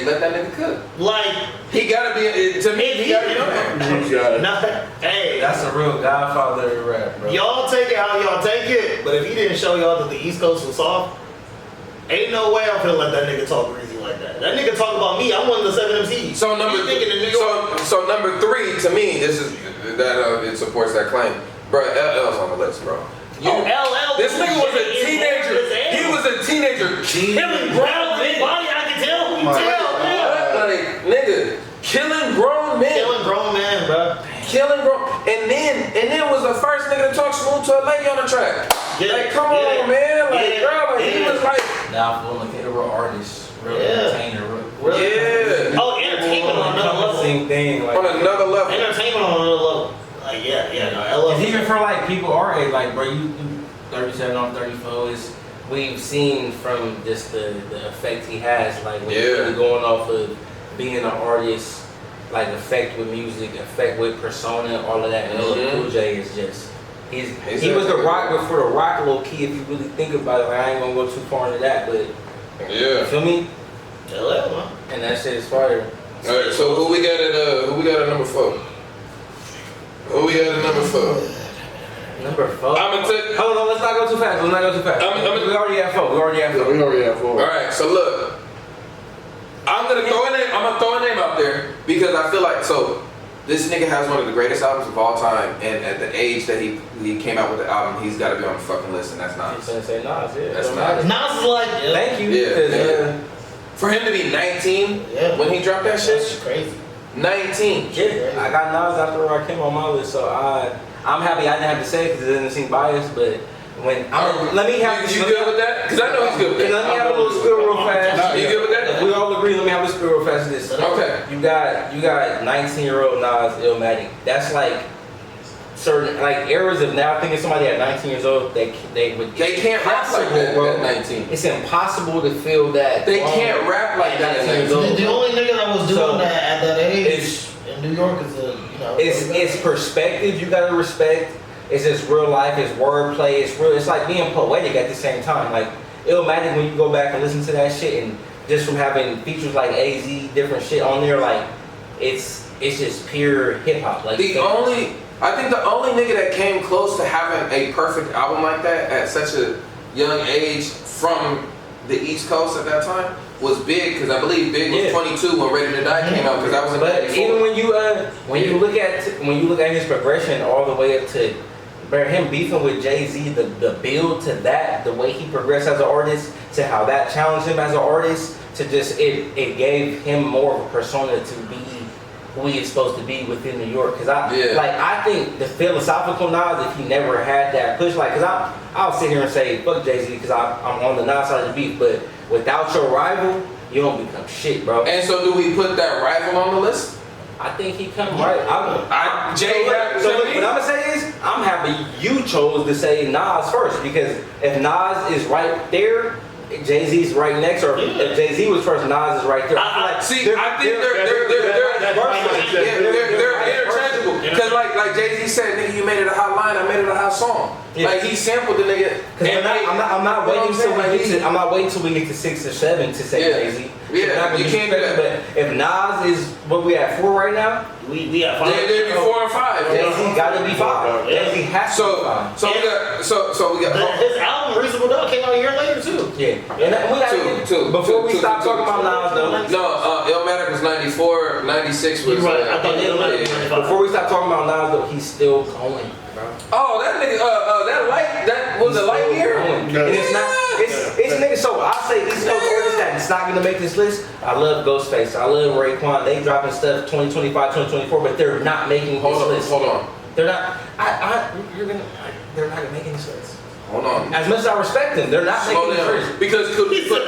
let that nigga cook. Like, He gotta be to me. He gotta be on there. You got it. hey, That's a real godfather of rap, bro. y'all take it how y'all take it, but if he didn't show y'all that the East Coast was soft, ain't no way I'm finna let that nigga talk greasy like that. That nigga talk about me. I'm one of the 7 MCs. So number He's thinking in New York. so number 3 to me, this is that it supports that claim, bro. LL's on the list, bro. LL. This nigga was a is teenager. hard as hell. He was a teenager killing grown men. Body, I can tell. You tell, man. like nigga killing grown men. Killing grown men, bro. Killing grown, and then was the first nigga to talk smooth to a lady on the track. Like, come on, man. Like, bro, like, he was like, Now for like a real artist, real Yeah. entertainer, yeah, Oh, entertainment on another level. same thing. Like, on another level. Entertainment on another level. Like, no, LL. it's even for like people our age, like bro, you 37, I'm 34. Is we've seen from just the effect he has, like when you're really going off of being an artist, like effect with music, effect with persona, all of that. And Cool J is just he was the rock before the rock low key. If you really think about it, like, I ain't gonna go too far into that, but you feel me? LL, man. And that shit is fire. All right, so who we got at number 4? Who we got at number 4? Number 4. I'm gonna take. Hold on, let's not go too fast. I'm gonna- we already have 4. We already have 4. We already have 4. All right, so look, I'm gonna throw a name out there because I feel like this nigga has one of the greatest albums of all time, and at the age that he came out with the album, he's got to be on the fucking list, and that's You Nas. gonna say Nas, yeah. That's Don't Nas. matter. Nas is like, Thank you. Yeah, 'cause, yeah. For him to be 19 when he dropped that That's shit, crazy. 19. Yeah, I got Nas after Rakim on my list, so I'm happy I didn't have to say it because it doesn't seem biased, but when let me have You good with that? Because I know he's good with that. Let me have a little spill real fast. You good with that? If we all agree, let me have a spill real fast. This Okay. You got 19-year-old Nas Illmatic. That's like certain like eras of now thinking somebody at 19 years old they can't rap like that at 19. It's impossible to feel that They can't rap like that at 19. The only nigga that was doing So, that at that age it's- in New York is It's perspective you gotta respect. It's just real life. It's wordplay. It's like being poetic at the same time. Like Illmatic, when you go back and listen to that shit, and just from having features like AZ, different shit on there, like it's just pure hip hop. Like I think the only nigga that came close to having a perfect album like that at such a young age from the East Coast at that time was Big, because I believe Big was 22 when Ready to Die came out, because that was in But 94. even when you look at his progression all the way up to him beefing with Jay-Z, the build to that, the way he progressed as an artist, to how that challenged him as an artist, to just it gave him more of a persona to be who he is supposed to be within New York. Cause I think the philosophical Nas, if he never had that push, like, cause I'll sit here and say fuck Jay-Z because I'm on the Nas side of the beef, but without your rival, you don't become shit, bro. And so do we put that rival on the list? I think he come right. Jay, so look, what I'm gonna say is, I'm happy you chose to say Nas first, because if Nas is right there, Jay-Z's right next, or if Jay-Z was first, Nas is right there. I think they're interchangeable. Because like Jay-Z said, nigga, you made it a hot line, I made it a hot song. Yeah. Like he sampled the nigga. I'm not waiting till we get to 6 or 7 to say Jay-Z. Yeah, you can't do that. But if Nas is what we at 4 right now, we at 5. They'd be 4 and 5. Jay-Z gotta be 5. Jay-Z has to be 5. So we got his album Reasonable Doubt came out a year later too. Yeah, and we gotta before we stop talking about Nas though. No, Illmatic was 94, 96 was. Right. I thought Illmatic was 95. Before we stop talking about Nas though, he's still going, bro. Oh, that nigga, that was a light year. And it's not. It's niggas. So I say East Coast artists that it's not gonna make this list. I love Ghostface. I love Raekwon. They dropping stuff 2025, 2024, but they're not making this list. Hold on. They're not. They're not making this list. Hold on. As much as I respect them, they're not making this list. Because could we put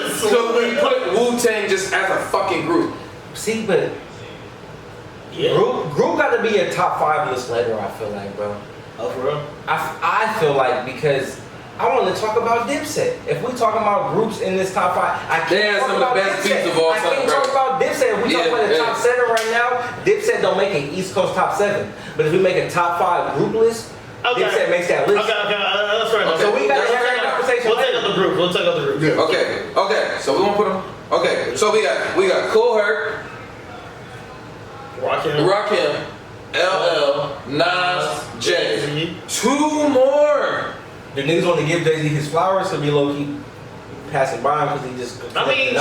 Wu-Tang just as a fucking group? See, but group got to be a top 5 list later. I feel like, bro. Oh, for real? I feel like, because I want to talk about Dipset. If we talking about groups in this top 5, I can't talk about Dipset. I can't talk about Dipset. If we talk about the top 7 right now, Dipset don't make an East Coast top 7. But if we make a top 5 group list, Dipset makes that list. Okay, that's right. So we got to have that conversation. We'll take up the group. Yeah. Okay. So we won't put them. Okay. So we got Cool Herc, Rakim, LL, Nas, Jay. 2 more. The niggas want to give Jay-Z his flowers to be low-key passing by him because he just. I mean,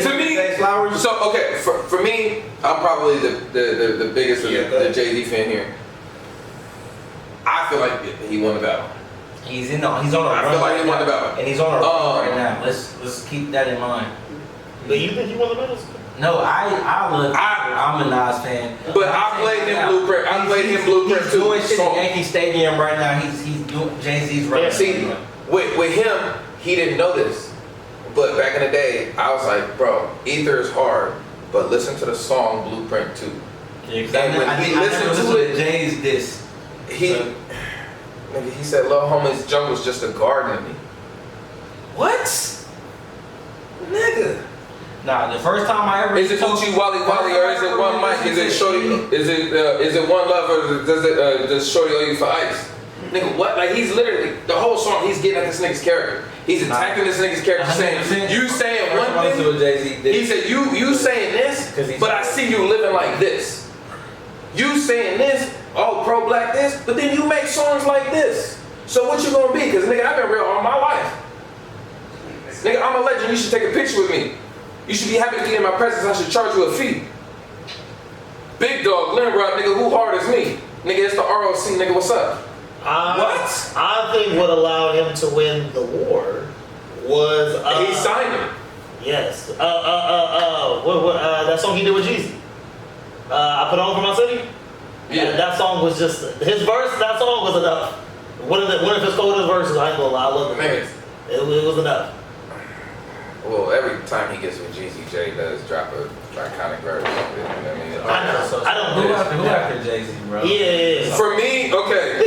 to me, flowers. So okay, for me, I'm probably the biggest of the Jay-Z fan here. I feel like he won the battle. He's on a run. I feel like he won the battle, and he's on a run right now. Let's keep that in mind. But you think he won the battle? No, I'm a Nas fan. But I played him Blueprint. I played him Blueprint too. He's doing shit at Yankee Stadium right now. He's doing Jay-Z's right. See, with him, he didn't know this. But back in the day, I was like, bro, Ether is hard, but listen to the song Blueprint 2. Yeah, and when he listened to it, Jay's this. He said, Lil Homie's jungle's just a garden to me. What? Nigga. Nah, the first time I ever... Is it Uchi Wally Wally or is it one mic? Is it Shorty? Is it one love or does Shorty owe you for ice? Nigga, what? Like he's literally, the whole song, he's getting at this nigga's character. He's attacking this nigga's character saying, you saying one thing, he said, you saying this, but I see you living like this. You saying this, oh, pro-black this, but then you make songs like this. So what you gonna be? Because nigga, I've been real all my life. Nigga, I'm a legend, you should take a picture with me. You should be happy to be in my presence, I should charge you a fee. Big dog, Glen Rock, nigga, who hard as me? Nigga, it's the ROC, nigga, what's up? What? I think what allowed him to win the war was... he signed him. Yes. That song he did with Jeezy. I Put On For My City? Yeah. That song was just... His verse, that song was enough. One of his coldest verses, I ain't gonna lie, I love the verse. It was enough. Well, every time he gets with Jeezy, Jay does drop a iconic verse. I know. I don't know. Who after Jay-Z, bro? Yeah. For me, okay.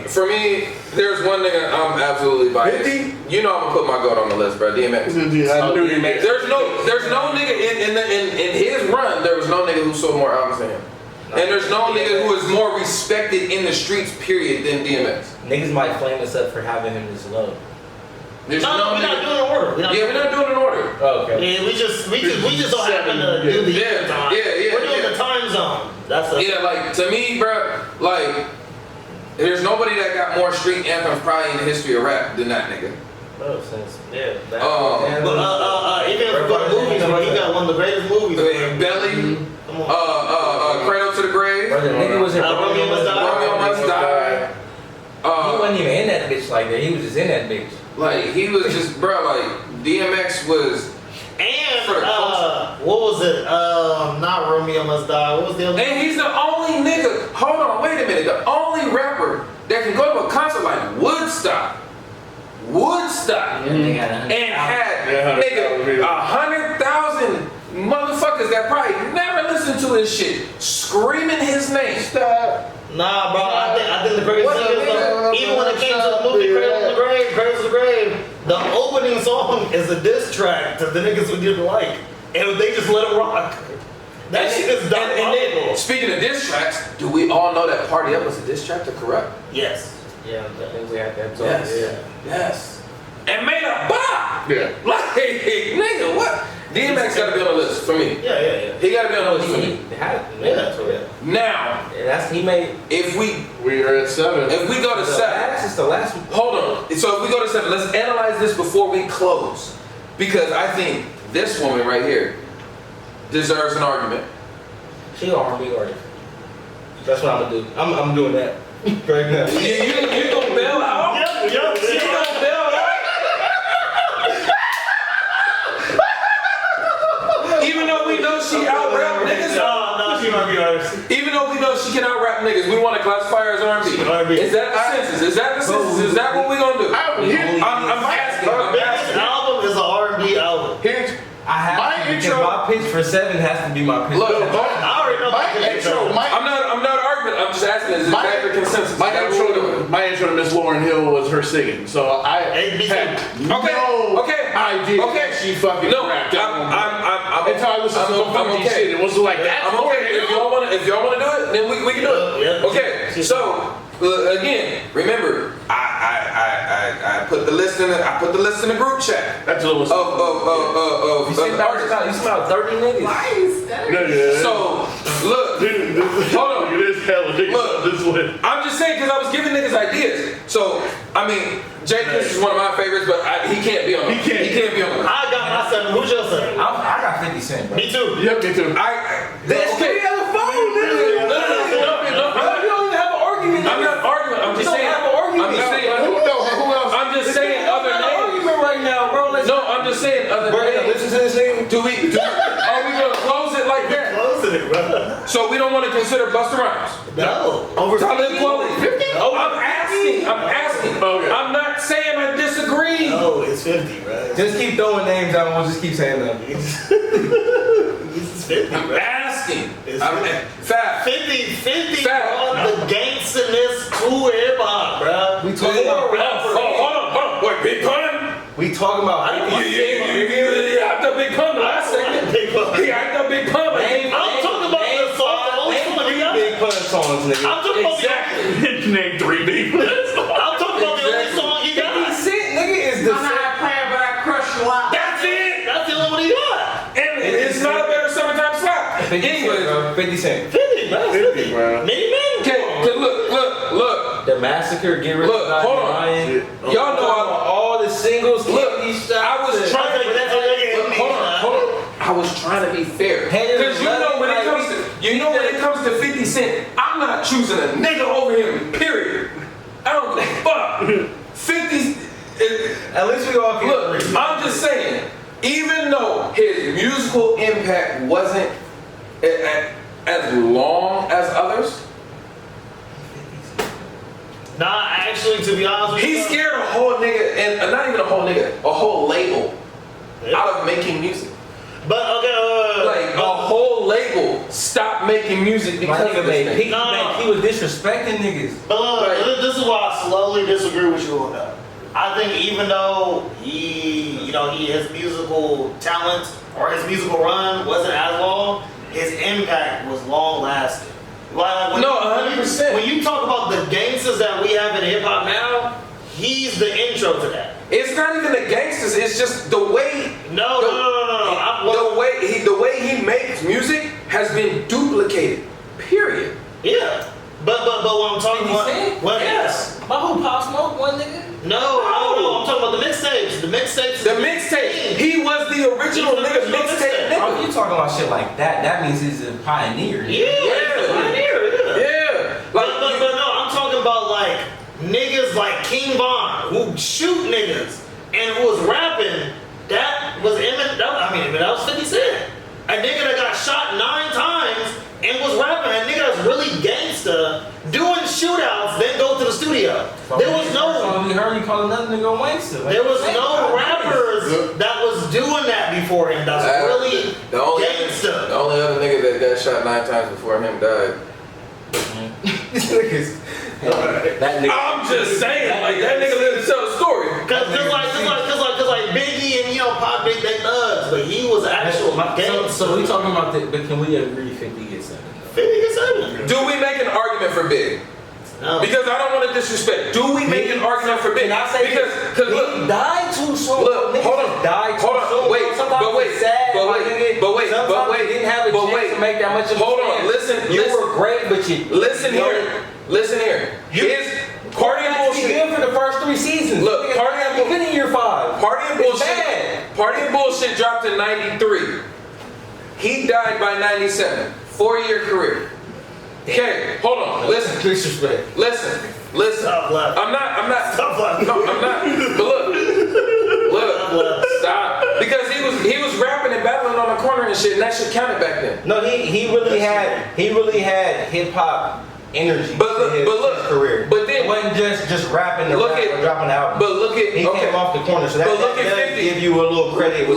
For me, there's one nigga I'm absolutely biased. 50? You know I'm gonna put my goat on the list, bro. DMX. There's no nigga in his run. There was no nigga who sold more albums than him. And there's no nigga who is more respected in the streets, period, than DMX. Niggas might flame us up for having him this low. No, we're not doing it in order. We're not doing it in order. Oh, okay. Yeah, we just don't happen to do the time. Yeah. We're doing the time zone. That's like to me, bro. Like, there's nobody that got more street anthems probably in the history of rap than that nigga. Oh, since even if we go to movies, bro, he got one of the greatest movies. Belly. Come on. Cradle to the Grave. Bro, the nigga was in Romeo Must Die. Romeo Must Die. He wasn't even in that bitch like that. He was just in that bitch. Like he was just, bro. Like DMX was And for the culture. what was it? Not Romeo Must Die. What was the other? And he's the only nigga, hold on, wait a minute, the only rapper that can go to a concert like Woodstock. And they had And had Yeah, nigga 100,000 motherfuckers that probably never listened to his shit screaming his name. Stop. Nah, bro. I think the crazy What thing the is though, nigga? even when it came to the movie Cradle to the Grave, the opening song is a diss track to the niggas we didn't like, and they just let it rock. That shit is And then, diabolical. speaking of diss tracks, do we all know that Party Up was a diss track to Corrupt? Yes. Yeah, I think we had that talk. Yes. Yeah. Yes. And made a bop! Yeah. Like, nigga, what? DMX gotta be on the list for me. Yeah. He gotta be on the list for me. He had Yeah. Now, he made. if we We are at 7. go to 7, It's the last one. hold on. So if we go to 7, let's analyze this before we close. Because I think this woman right here deserves an argument. She an R&B artist. That's what I'm gonna do. I'm doing that right now. You gonna bail out? Yep. She gonna bail out? Even though we know she out rap niggas, No, she might be artist. even though we know she can out rap niggas, we want to classify her as R&B. R&B. Is that the census? Is that the census? Is that what we gonna do? I'm asking. Her I'm biggest asking. album is an R&B album. Here's I have My to, because intro- my pitch for 7 has to be my pitch. Look, I already know my intro. I'm not arguing. I'm just asking. Is My- that the consensus? My Is that what we're intro, doing? to, my intro to Miss Lauryn Hill was her singing, so I Hey, me too. had Okay, no okay, idea okay. that she fucking No, rapped. I'm Until I listened to some funky shit, it was like that. I'm okay. If y'all wanna do it, then we can do it. Yeah. Okay. So again, remember, I put the list in the group chat That's what it was. of You see about 30 niggas. Nice. So look, hold on. It is hella niggas Look. on this one. I'm just saying because I was giving niggas ideas. So I mean, Jay Kiss is one of my favorites, but he can't be on. He can't. He can't be on. I got my 7. Who's your 7? I got 50 Cent, bro. Me too. Yep, me too. There's 3 other phones, nigga. No. You don't even have an argument. I'm not arguing. I'm just You don't saying. have an argument. I'm just saying. Who else? I'm just saying other An names. argument right now, bro. No, I'm just saying other We're gonna names. listen to this nigga. Are we gonna close it like that? Closing it, bro. So we don't want to consider Busta Rhymes. No. Over Talib Kweli. 50? I'm asking. Okay. I'm not saying I disagree. No, it's 50, bro. Just keep throwing names out and we'll just keep saying them. This is 50, I'm bro. asking. It's I'm fat. 50, Fact. bro. The gangsterness to hip hop, bro. We talking about Hold on. Wait, Big Pun? We talking about Yeah, the Big Pun the last segment. Big Pun. He hyped up Big Pun. but he- I'm talking about the song, the old song he got. Big Pun songs, nigga. I'm talking about Exactly. Name 3 people. I'm talking about the only Exactly. song he got. Cent, nigga, is the I'm not playing, but I crush you out. That's it. That's the only one he got. And it's not a better summertime slap. 50 Cent, Anyways, bro. 50 Cent. 50, bro. 50, bro. Many men. okay, look. The Massacre, Get Rich Look, or Die hold on. Trying. Y'all know all the singles. Look, Kidney I Shots, was and- trying to hold on. I was trying to be fair. Because you know when it comes to 50 Cent, I'm not choosing a nigga over him, period. I don't give a fuck. 50 At least we all look, I'm just saying, even though his musical impact wasn't as long as others, Nah, actually, to be honest with you, he scared a whole nigga, and not even a whole nigga, a whole label out of making music. But okay, Like a whole label stopped making music My because nigga of made this Piggy thing. No. Bank. He was disrespecting niggas. but look, this is why I slowly disagree with you on that. I think even though his musical talent or his musical run wasn't as long, his impact was long lasting. Like when, No, 100%. When you talk about the gangsters that we have in hip hop now, he's the intro to that. It's not even the gangsters. It's just the way. No. The way he makes music has been duplicated. Period. Yeah. But what I'm talking about, what? Yes. My whole Pop Smoke, one nigga. No. I'm talking about the mixtapes. The mixtape. He was the original nigga mixtape Oh, nigga. you talking about shit like that? That means he's a pioneer. Yeah. Yeah. But no, I'm talking about like niggas like King Von who shoot niggas and who was rapping that was Eminem. That was 50 Cent. A nigga that got shot 9 times and was rapping. A nigga that's really gangsta, doing shootouts, then go to the studio. There was no. We heard you call another nigga Wangster. There was no rappers that was doing that before him. That's really gangsta. The only other nigga that got shot 9 times before him died. That nigga. I'm just saying, like that nigga lived to tell the story. Cause like Biggie and Pop Big they thugs, but he was actual gangsta. So we talking about that, but can we agree 50 gets 7? 50 gets 7. Do we make an argument for Big? No. Because I don't want to disrespect. Do we make an argument for Big? Can I say because look, he died too soon. look, hold on, Died too hold on, soon. wait, Sometimes but wait, it's sad, but my wait, nigga. but wait, Sometimes but wait, you didn't have a but chance wait. to make that much of a Hold on, stand. listen, You were great, but you listen here, listen here. His party and He bullshit. good for the first 3 seasons. Look, party and He been in year 5. Party and It's bullshit. bad. Party and bullshit dropped in '93. He died by '97. 4-year career. Okay, hold on. Listen. Disrespect. Listen. Stop laughing. I'm not. Stop laughing. No, I'm not. But look. Stop. Because he was rapping and battling on the corner and shit, and that shit counted back then. No, he really had hip hop energy. But look, to his career. but then it wasn't just rapping the look rap at- or dropping the album. But look at He came off the corner, so that, But look that at does 50. give you a little credit. You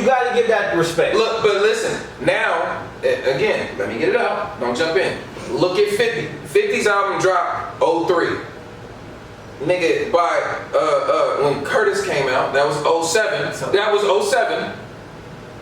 got to give that respect. Look, but listen. Now, again, let me get it out. Don't jump in. Look at 50. 50's album dropped 03. Nigga, by when Curtis came out, that was 07. That was 07.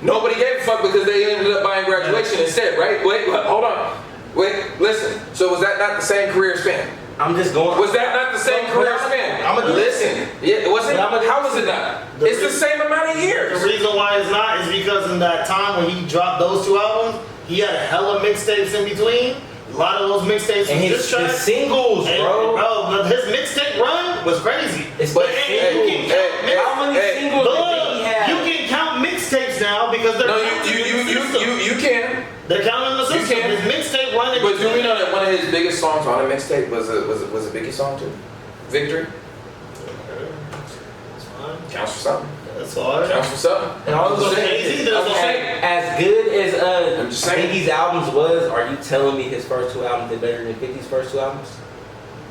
Nobody gave a fuck because they ended up buying Graduation instead, right? Wait, hold on. Wait, listen. So was that not the same career span? I'm just going. Was that not the same career span? Listen. Yeah, was it? How was it not? It's the same amount of years. The reason why it's not is because in that time when he dropped those 2 albums, he had hella mixtapes in between. A lot of those mixtapes And was his singles, bro. But his mixtape run was crazy. But How many singles did he have? You can count mixtapes now because they're counted in the system. you can. They're counting in the system. can. His mixtape run. But do we know that one of his biggest songs on a mixtape was a Biggie song too? Victory. That's fine. Counts for something. That's hard. Counts for something. And all I'm Jay-Z does the same. as good as I'm just saying. Biggie's albums was, are you telling me his first 2 albums did better than 50's first 2 albums?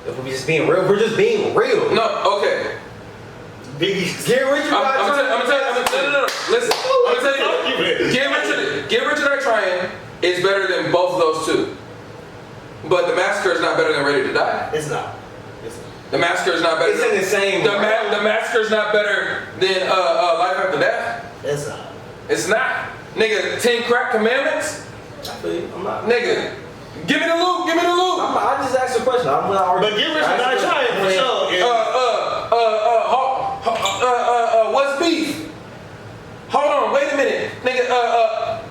If we're just being real, we're just being real. No, okay. Biggie's. Get Rich or Die I'm gonna tell you. No. Listen, I'm gonna tell you. Argument. Get Rich or Die Trying is better than both of those 2. But The Massacre is not better than Ready to Die. It's not. The Massacre is not better. It's in the same. The Massacre is not better than Life After Death. It's not. It's not. Nigga, 10 Crack Commandments? I'm not. Nigga, give me the loop. I just asked a question. I'm not arguing. But Get Rich or Die Trying for sure. What's beef? Hold on, wait a minute. Nigga,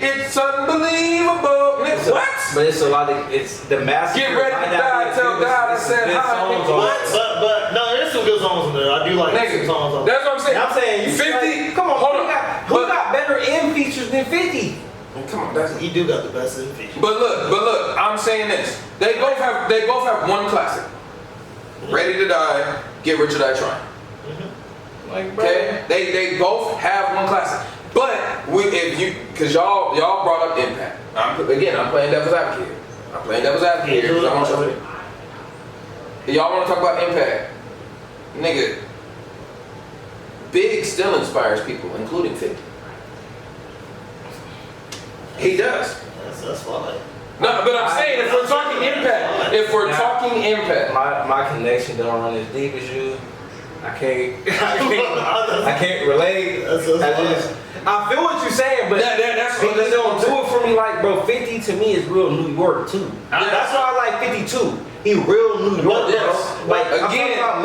it's unbelievable. Nigga, what? But it's a lot of, it's the master. Get ready to die, tell God I said hi. But no, there's some good songs on there. I do like some Nigga, songs on there. that's what I'm saying. I'm saying you 50. Like, come on, hold on. Who got better M features than 50? Come on, that's. He do got the best in feature. But look. I'm saying this. They both have one classic. Ready to Die, Get Rich or Die Trying. Like, bro. Okay, they both have one classic. But cause y'all brought up Impact. I'm playing devil's advocate here. I'm playing devil's advocate here because I want y'all want to talk about Impact, nigga. Big still inspires people, including 50. He does. That's fine. No, but I'm saying if we're talking Impact, My connection don't run as deep as you. I can't relate. I feel what you're saying, but that's because they don't do it for me. Like, bro, 50 to me is real New York too. That's why I like 52. He real New York, yes. bro. Like, Again, I'm talking about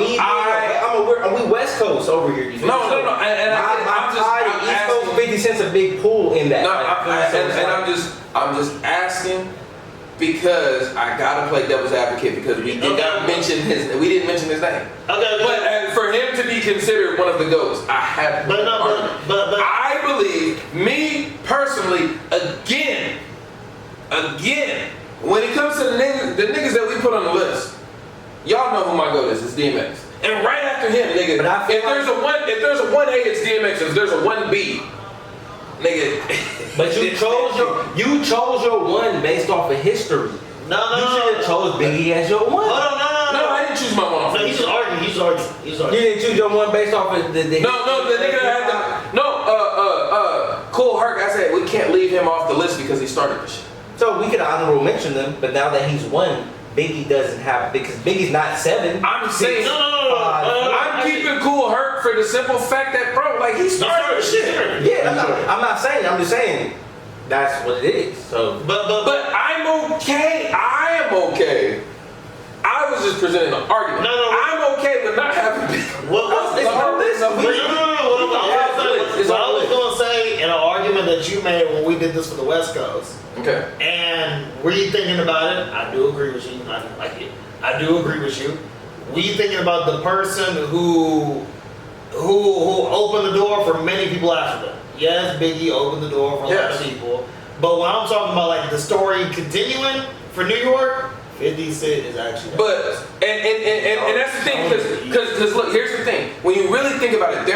me. We West Coast over here. You feel No, me? and I'm East Coast. 50 Cent's a big pool in that. No, Like, I'm just asking because I gotta play devil's advocate because we didn't mention his name. Okay, But for him to be considered one of the GOATs, I have. But I believe, me personally, again, when it comes to the niggas that we put on the list, y'all know who my GOAT is. It's DMX. And right after him, nigga, But I feel if there's a 1A, it's DMX. If there's a 1B, nigga. But you chose your one based off of history. No, You should have chose Biggie as your one. Hold on, No, I didn't choose my one off. No, he's just arguing. He's arguing. You didn't choose your one based off of the No, the nigga that had the Cool Herc. I said we can't leave him off the list because he started the shit. So we could honorable mention them, but now that he's one, Biggie doesn't have, because Biggie's not 7. I'm saying, No. I'm keeping Cool Herc for the simple fact that, bro, like he started the shit. Yeah, I'm not saying. I'm just saying that's what it is. So, But I'm okay. I am okay. I was just presenting an argument. No. I'm okay with not having. What was it's on this. What I was gonna say in an argument that you made when we did this for the West Coast, Okay. and were you thinking about it? I do agree with you. I don't like it. I do agree with you. Were you thinking about the person who opened the door for many people after them? Yes, Biggie opened the door for a lot of people. But when I'm talking about like the story continuing for New York, 50 Cent is actually. But and that's the thing because look, here's the thing. When you really think about it,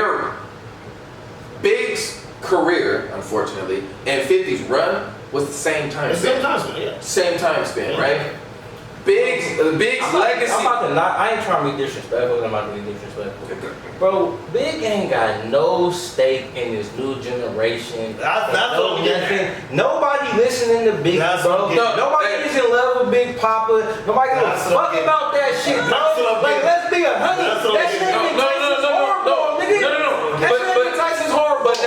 Big's career, unfortunately, and 50's run was the same time It's the same span. time span, yeah. Same time span, right? Big's legacy. I'm about to not. I ain't trying to be disrespectful. I'm about to be disrespectful. Bro, Big ain't got no stake in this new generation. That's what I'm getting at. Nobody listening to Big, That's bro. what I'm getting at. Nobody is in love with Big Papa. Nobody gives That's a what I'm fuck getting about that shit, bro. That's what I'm Like, getting let's be a honey. That's what I'm That shit getting ain't No. Tyson's horrible, nigga. That shit ain't Tyson's horrible. But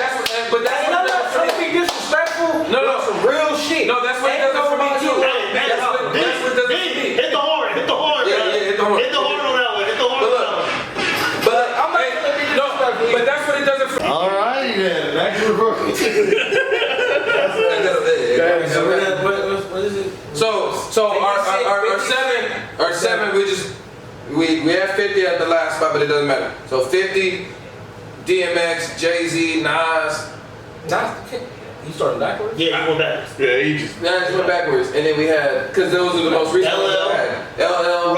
that's what I'm not trying to be disrespectful. No. That's some real shit. No, that's what it does for me too. That's what it does for me. Hit the horn. Hit the horn. Yeah, hit the horn. Hit the horn on that one. Hit the horn on that one. But I'm not trying to be disrespectful. but that's what it doesn't for me. All right, then. Back to the book. What is it? So our seven we have 50 at the last spot, but it doesn't matter. So 50, DMX, Jay-Z, Nas. You starting backwards? Yeah, you went back. Yeah, he just. Nas went backwards, and then we had because those are the most recent ones LL. I had. LL,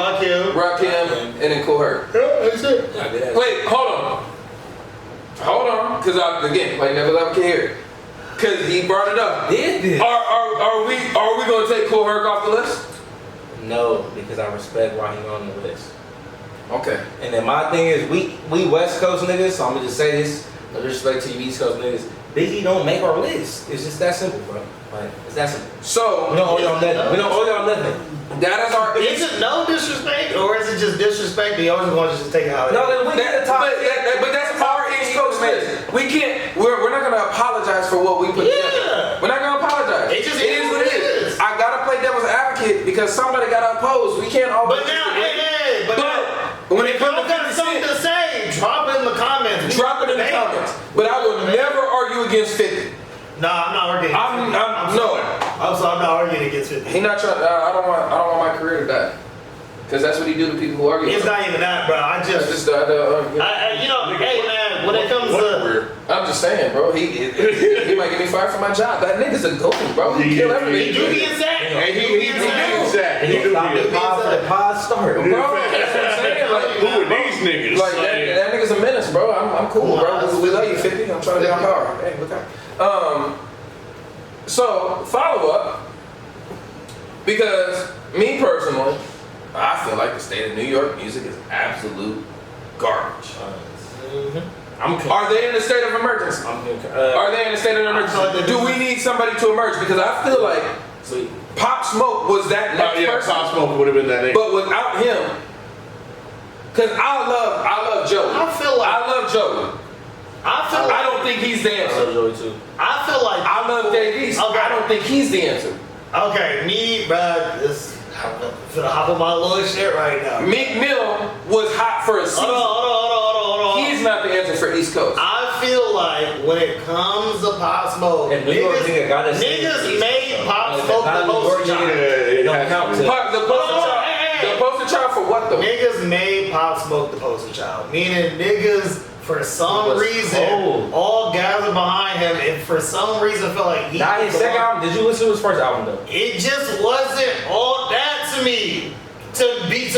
Rakim, and then Kool Herc. Wait, hold on, because again, like never love can hear, because he brought it up. Did this? Are we gonna take Kool Herc off the list? No, because I respect why he on the list. Okay. And then my thing is, we West Coast niggas, so I'm gonna just say this, no disrespect to you East Coast niggas, Biggie don't make our list. It's just that simple, bro. Like, it's that simple. So We don't owe y'all nothing. We don't owe y'all nothing. that is our. Is it no disrespect, or is it just disrespect? You always want to just take it how it is? No, then we get a top. But that's our East Coast list. We can't. We're not gonna apologize for what we put together. We're not gonna apologize. It just is what it is. I gotta play devil's advocate because somebody got opposed. We can't always. But now, hey, But when it if y'all comes got to something to say, drop it in the comments. drop it in the comments. But I will never argue against 50. Nah, I'm not arguing. I'm sorry. I'm not arguing against 50. He not trying. I don't want my career to die. Because that's what he do to people who argue. It's not even that, bro. I That's just, just you know, hey man, when it comes to, I'm just saying, bro. He might get me fired from my job. That nigga's a goat, bro. He kill he everything. do be insane. Hey, he do. Exactly. He do. Stop the pod for the pod start. Bro, that's what I'm saying. Like, Who are these niggas? Like that nigga's a menace, bro. I'm cool, bro. We love you, 50. I'm trying to get my power. Hey, look out. So follow up, because me personally, I feel like the state of New York music is absolute garbage. Are they in a state of emergency? Are they in a state of emergency? Do we need somebody to emerge? Because I feel like Pop Smoke was that next person. Pop Smoke would have been that nigga. But without him, because I love Joey. I feel like- I love Joey. I don't think he's the answer. I feel like I love Dave. Okay. I don't think he's the answer. Okay, me, bro, I'm gonna hop on my little shit right now. Meek Mill was hot for a season. Hold on. He's not the answer for East Coast. I feel like when it comes to Pop Smoke, And New York nigga gotta say niggas made Pop Like, Smoke not the New York poster child. nigga don't count to. The poster child for what though? Niggas made Pop Smoke the poster child. Meaning niggas, for some was reason, cold. all gathered behind him, and for some reason felt like he Not was his the second one. album. Did you listen to his first album though? It just wasn't all that to me. To be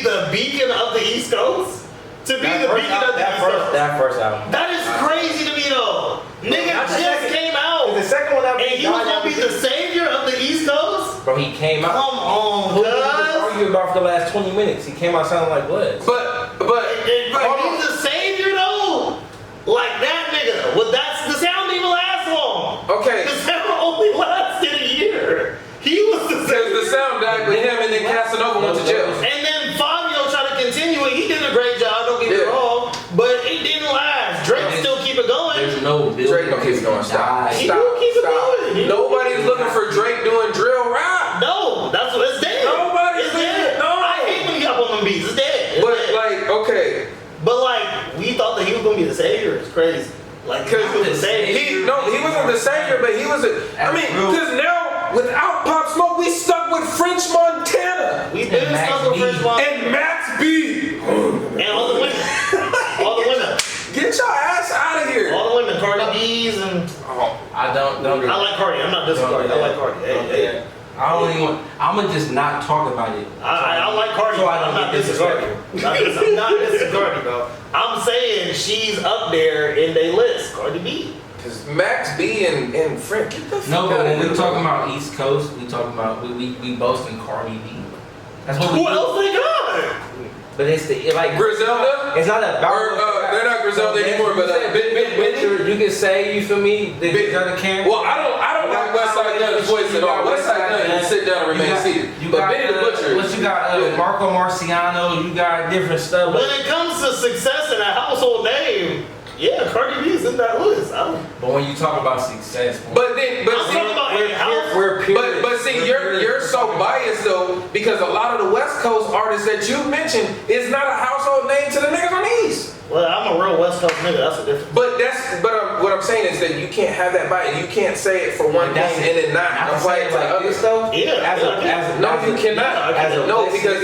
the beacon of the East Coast. to be the beacon of the East Coast. That first album. That is crazy to me though. Nigga just came out. The second one that And he was gonna be the savior of the East Coast? Bro, he came out. Come on, Who did you cuz. argue about for the last 20 minutes? He came out sounding like what? But He's the savior though? Like that nigga. Well, the sound didn't even last long. okay. The sound only lasted a year. He was the Because savior. the sound died with him and then Casanova went to jail. And then Fabio tried to continue it. He did a great job, don't get me wrong. But it didn't last. Drake still keep it going. There's no building. Drake don't keep it going. Stop. He will keep it going. Nobody's looking for Drake doing drill rap. No, that's what it's dead. Nobody's It's dead. no. I hate when he got on them beats. It's dead. It's But dead. like, okay. But like, we thought that he was gonna be the savior. It's crazy. Like, Because he was the savior. he wasn't the savior, but he was because now without Pop Smoke, we stuck with French Montana We been Max stuck with B. French Montana and Max B. and all the women. All the women. Get your ass out of here. All the women. Cardi B's and I don't. I like Cardi. I'm not dissing Cardi. I like Cardi. Hey. I don't even want. I'm gonna just not talk about it. I like Cardi. So I I'm don't not get dissing Cardi. I'm not dissing Cardi, bro. I'm saying she's up there in their list. Cardi B. Because Max B and Frank, get the fuck No, out but of when here. we talking about East Coast, we talking about we boasting Cardi B. That's what we Who do. else they got? But it's like Griselda? It's not about. Or, they're not Griselda anymore, but you can say, you feel me? The Griselda camp. Well, I don't like Westside Gunn's voice at all. Westside Gunn can sit down and remain seated. But Benny the Butcher. What you got? Yeah. Marco Marciano. You got different stuff. When it comes to success and a household name, yeah, Cardi B is in that list. But when you talk about success, But then, I'm talking about a house. we're pure. But see, you're so biased though, because a lot of the West Coast artists that you mentioned is not a household name to the niggas on the East. Well, I'm a real West Coast nigga. That's a difference. But what I'm saying is that you can't have that bias. You can't say it for one thing and then not apply it to the like other. this though. Yeah. No, you cannot. No, because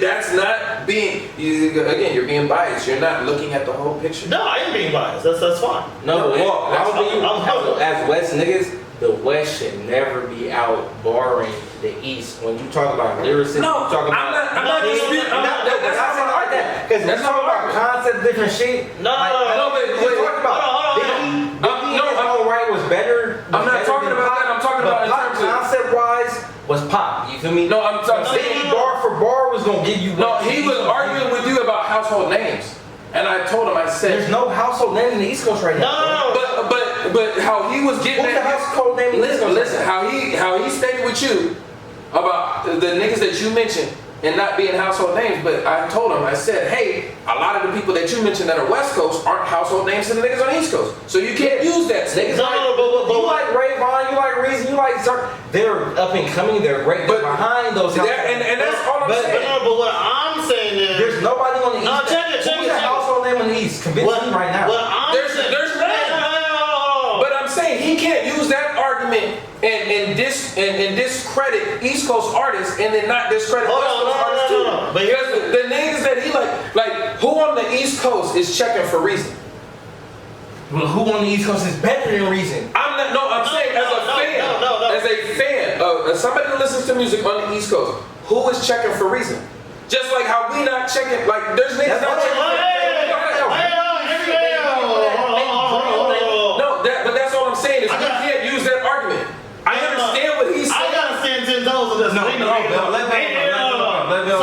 that's not being. You're being biased. You're not looking at the whole picture. No, I am being biased. That's fine. No, I'm humble. as West niggas, the West should never be out barring the East. When you talk about lyricism, No, you talk about. I'm not disputing. That's not like that. Because That's we talk not about right. concept, different shit. No, we talk about. hold on. Biggie right was better. I'm not talking about that. I'm talking about in pop terms of- concept wise was pop. You feel me? No, I'm talking. Biggie bar for bar was gonna give you. No, what he the was East arguing with you about household names, and I told him, I There's said, no household name in the East Coast right now. No. but how he was getting Who's the at. household name in the East Coast? Listen, how he stated with you about the niggas that you mentioned and not being household names. But I told him, I said, hey, a lot of the people that you mentioned that are West Coast aren't household names to the niggas on the East Coast, so you can't use that. Niggas No, like, you like Ray Vaughn, you like Reason, you like Sir. They're up and coming, they're great. But But- behind those and that's all I'm saying. But what I'm saying is, there's nobody on the East. No, check it. Who's the household name on the East? Convince me right now. What I'm There's saying, none. But I'm saying he can't use that argument and discredit East Coast artists and then not discredit Hold West on, Coast no, artists no, too. no, no. But Because the niggas that he like who on the East Coast is checking for Reason? Well, who on the East Coast is better than Reason? I'm saying as a fan, as a fan, as somebody who listens to music on the East Coast, who is checking for Reason? Just like how we not checking, like there's niggas not checking for No, but that's all I'm saying is you can't use that argument. I understand what he's saying. I gotta stand 10 toes with this. No, let Bill.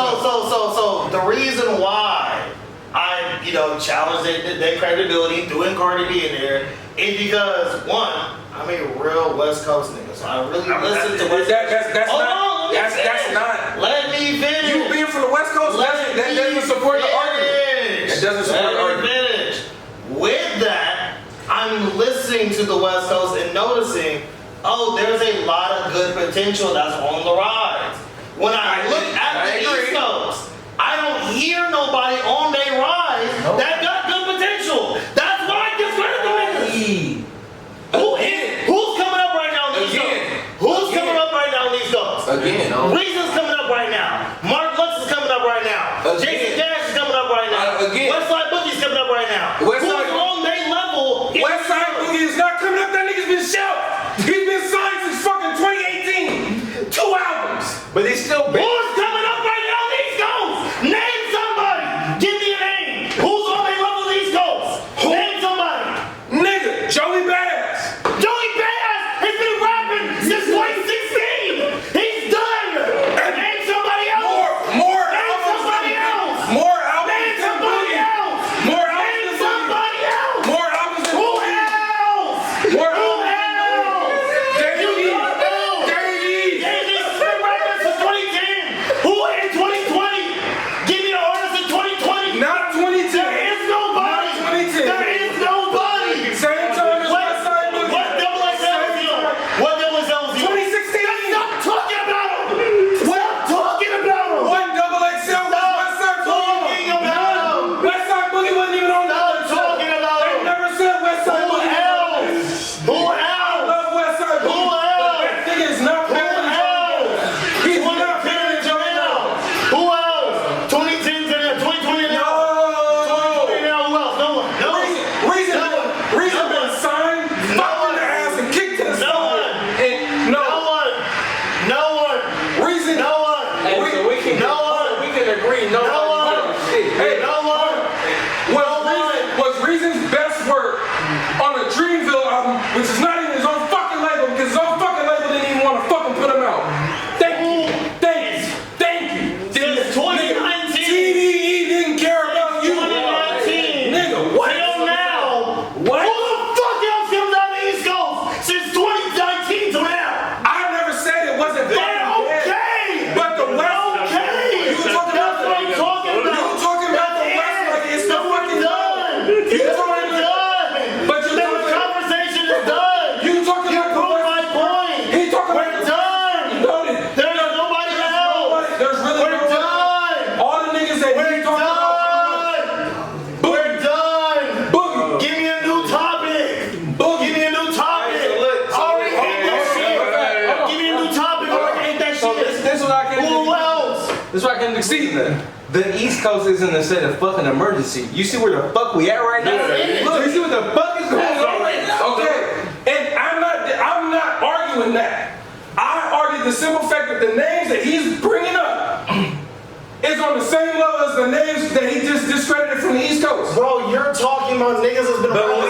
So the reason why I, challenged their credibility doing Cardi B in there is because one, I'm a real West Coast nigga, so I really listen to West Coast. That's not. Let me finish. You being from the West Coast, that doesn't support the argument. It doesn't support the argument. Finish. With that, I'm listening to the West Coast and noticing, there's a lot of good potential that's on the rise. When I look at the East Coast, I don't hear nobody on their rise that got good potential. That's why I discredit the niggas. Who's coming up right now on the East Coast? Who's coming up right now on the East Coast? Again, Reason's coming up right now. Mark Lux is coming up right now. Jason Dash is coming up right now. Westside Boogie's coming up right now. Who's on their level? Westside Boogie is not coming up. That nigga's been shelved. He's been signed since fucking 2018. 2 albums. But he's still big. Who's coming up right now on the East Coast? Name somebody. Give me a we can agree. No one. Hey, No one. was Reason's best work on a Dreamville album, which is not even his own fucking label, because his own fucking label didn't even want to fucking put him out. Thank you. Since 2019. TDE didn't care about you. 2019. Nigga, what? Till now. What? Who the fuck else comes out of the East Coast since 2019 till now? I never said it wasn't They're fucking bad. okay. But the West. Okay. You talking about That's what I'm talking about. You talking about the West like it's the fucking done. You It's talking done. But you The talking conversation is done. You talking You about the proved West. my point. He talking We're about done. Noted. There's nobody else. There's really We're no done. All the niggas that We're he talking done. We're done. Boogie. Give me a new topic. Give me a new topic. Alright, so look, I already hate that shit. okay. Give me a new topic. I already hate that So shit. this is what I can Who else? This is what I can see. The East Coast is in a state of fucking emergency. You see where the fuck we at right now? That's it. Look, you see what the fuck is going on right now? Okay. And I'm not arguing that. I argue the simple fact that the names that he's bringing up is on the same level as the names that he just discredited from the East Coast. Bro, you're talking about niggas that's been But around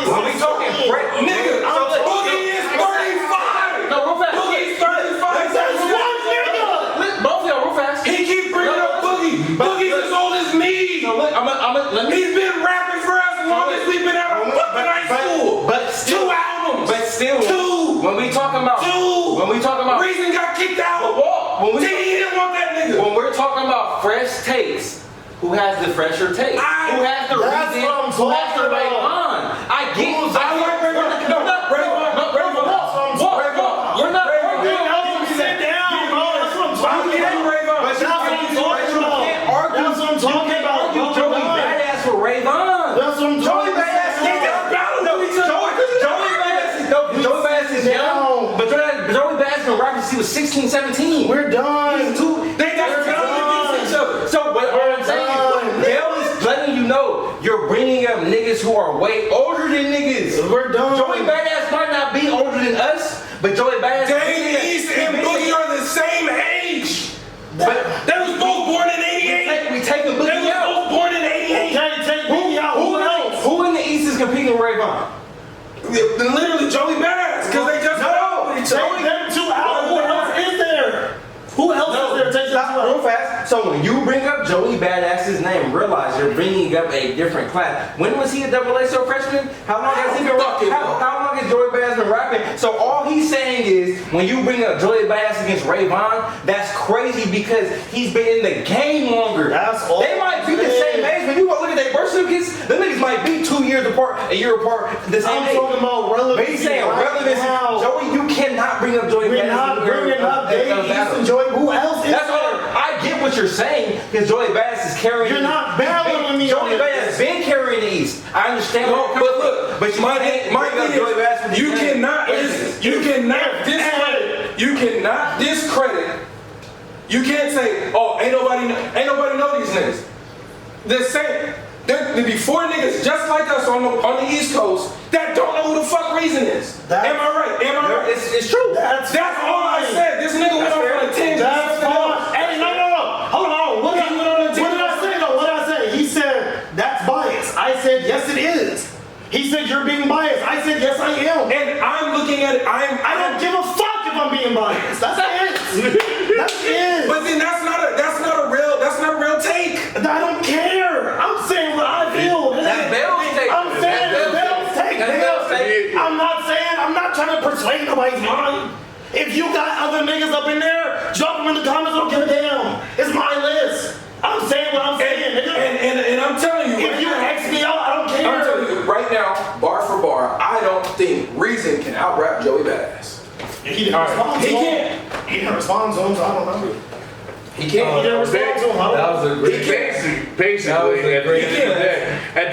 when we talking Nigga, Boogie is 35. No, real fast. Boogie's 35. That's one nigga. Both of y'all real fast. He keep bringing up Boogie. Boogie's as old as me. So look, let me. He's been rapping for as long as we've been out of fucking high school. But still, 2 albums. But still, 2. when we talking about, Reason got kicked out. When we- He didn't want that nigga. when we're talking about fresh takes, who has the fresher take? Who has the That's reason? what I'm Who has the talking right about. on? I get. I like Ray-Wan. No, Ray-Wan. You're not. Sit down, bro. That's what I'm talking about. But That's what I'm talking about. can't argue. That's what I'm talking about. You bro. Joey Badass for Ray-Wan. That's what I'm talking about. Joey Badass is young, but Joey Badass been rapping since he was 16, 17. We're done. They got done. against each other. So what I'm saying is, Dale is letting you know you're bringing up niggas who are way older than niggas. We're done. Joey Badass might not be older than us, but Joey Badass. Dane East and Boogie are the same age. But They was both born in 88. we take the They Boogie was out. both born in 88. Okay, take Biggie out. Who else? Who in the East is competing with Ray-Wan? Literally Joey Badass, because they just No, take them two out. Who else is there? Who else is there? Take them two Stop out. real fast. So when you bring up Joey Badass's name, realize you're bringing up a different class. When was he a AA freshman? How long has he been rapping? How long has Joey Badass been rapping? So all he's saying is, when you bring up Joey Badass against Ray-Wan, that's crazy because he's been in the game longer. That's all They might be the same age. When you go look at their birth certificates, the niggas might be 2 years apart, a year apart, the same I'm age. talking about relevance. But he's saying relevance. Joey, you cannot bring up Joey We're Badass. not bringing up Dave East and Joey. Who else is That's all. there? I get what you're saying because Joey Badass is carrying. You're not battling me on Joey it. Badass has been carrying the East. I understand. No, where you're but coming look, from. But you my can't thing bring up Joey Badass is, with you the cannot discredit. You can't say, oh, ain't nobody know these niggas. The same. There be 4 niggas just like us on the East Coast that don't know who the fuck Reason is. Am I right? It's true. That's all I said. This nigga went off on a tangent. That's fine. Hey, no. Hold on. What did I say though? What did I say? He said that's bias. I said yes, it is. He said you're being biased. I said yes, I am. And I'm looking at it. I don't give a fuck if I'm being biased. That's it. That's it. But then that's not a real take. I don't care. I'm saying what I feel. That's Bell's take. I'm saying That's Bell's take. That's Bell's take. I'm not trying to persuade nobody's mind. If you got other niggas up in there, drop them in the comments. Don't give a damn. It's my list. I'm saying what I'm saying, nigga. And I'm telling you, If you X me out, I don't care. I'm telling you right now, bar for bar, I don't think Reason can out-rap Joey Badass. He didn't respond to He him. can't. He didn't respond to him, so I don't know. He can't. He didn't respond to him. I don't know. That was a great. Basically, at the end of the day, And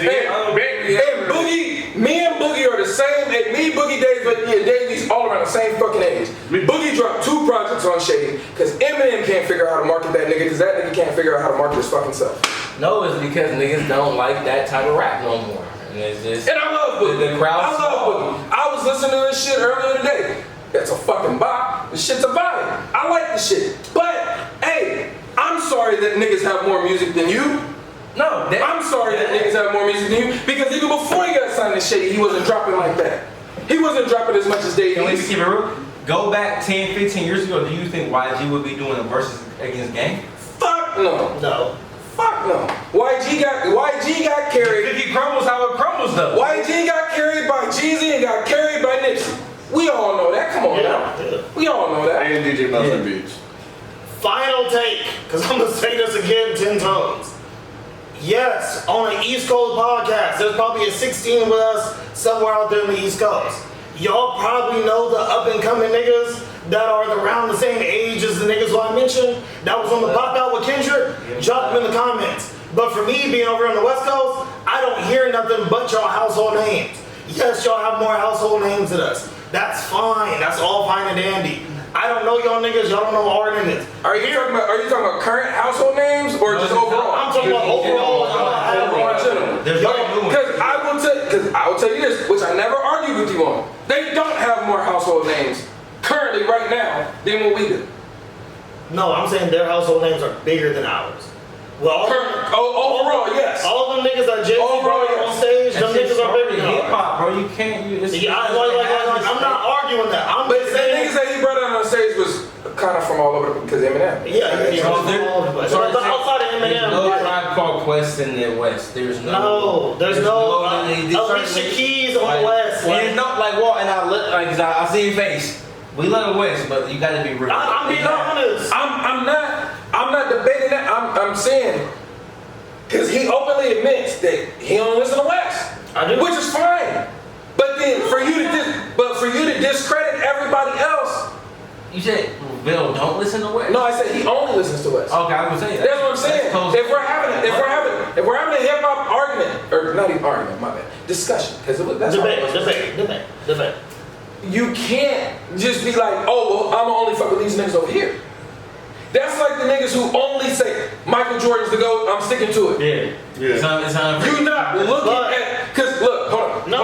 Boogie, me and Boogie are the same. And me, Boogie, Davies, all around the same fucking age. Boogie dropped 2 projects on Shady because Eminem can't figure out how to market that nigga because that nigga can't figure out how to market his fucking self. No, it's because niggas don't like that type of rap no more. And it's just. And I love Boogie. The crowd. I love Boogie. I was listening to this shit earlier today. It's a fucking bop. This shit's a vibe. I like the shit. But, hey, I'm sorry that niggas have more music than you. No, I'm sorry that niggas have more music than you because even before he got signed to Shady, he wasn't dropping like that. He wasn't dropping as much as Dave. Can we keep it real? Go back 10, 15 years ago. Do you think YG would be doing a versus against Gang? Fuck no. No. Fuck no. YG got carried. If he crumbles how it crumbles though. YG got carried by Jeezy and got carried by Nipsey. We all know that. Come on now. Yeah. We all know that. And DJ Melvin Beats. Final take, because I'm going to say this again 10 times. Yes, on an East Coast podcast, there's probably a 16 with us somewhere out there in the East Coast. Y'all probably know the up-and-coming niggas that are around the same age as the niggas who I mentioned that was on the pop out with Kendrick. Drop them in the comments. But for me, being over on the West Coast, I don't hear nothing but y'all household names. Yes, y'all have more household names than us. That's fine. That's all fine and dandy. I don't know y'all niggas. Y'all don't know our niggas. Are you talking about current household names or just overall? I'm talking about overall. There's no new one. Because I will tell you this, which I never argued with you on. They don't have more household names currently right now than what we do. No, I'm saying their household names are bigger than ours. Well, Overall, yes. all them niggas that Jay-Z brought on stage, them niggas are bigger than hip ours. hop, bro. You can't. I'm not arguing that. I'm But just the saying. niggas that he brought out on stage was kind of from all over because Eminem. Yeah. So But outside of There's Eminem, no yeah. Tribe Called Quest in the West. There's no. There's no Alicia Keys on West. And not like Walt and I see your face. We love West, but you gotta be real. I'm being honest. I'm not debating that. I'm saying because he openly admits that he don't listen to West, I do. which is fine. But then for you to discredit everybody else. You said Bill don't listen to West. No, I said he only listens to West. Okay, I would say that. That's what I'm saying. If we're having a hip hop argument, or not even argument, my bad, discussion, because that's Debate. You can't just be like, oh, well, I'm only fuck with these niggas over here. That's like the niggas who only say Michael Jordan's the GOAT, I'm sticking to it. Yeah. It's not You not looking at, because look, hold on. Let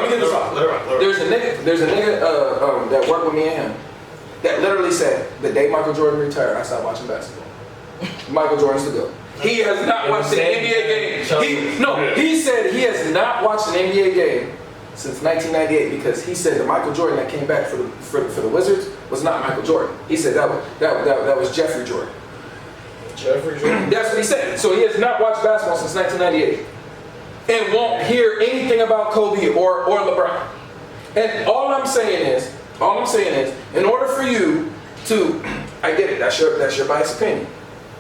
me get this off. There's a nigga that worked with me and him that literally said, the day Michael Jordan retired, I stopped watching basketball. Michael Jordan's the GOAT. He has not watched an NBA game. He said he has not watched an NBA game since 1998 because he said the Michael Jordan that came back for the Wizards was not Michael Jordan. He said that was Jeffrey Jordan. Jeffrey Jordan. That's what he said. So he has not watched basketball since 1998 and won't hear anything about Kobe or LeBron. And all I'm saying is, in order for you to, I get it, that's your biased opinion,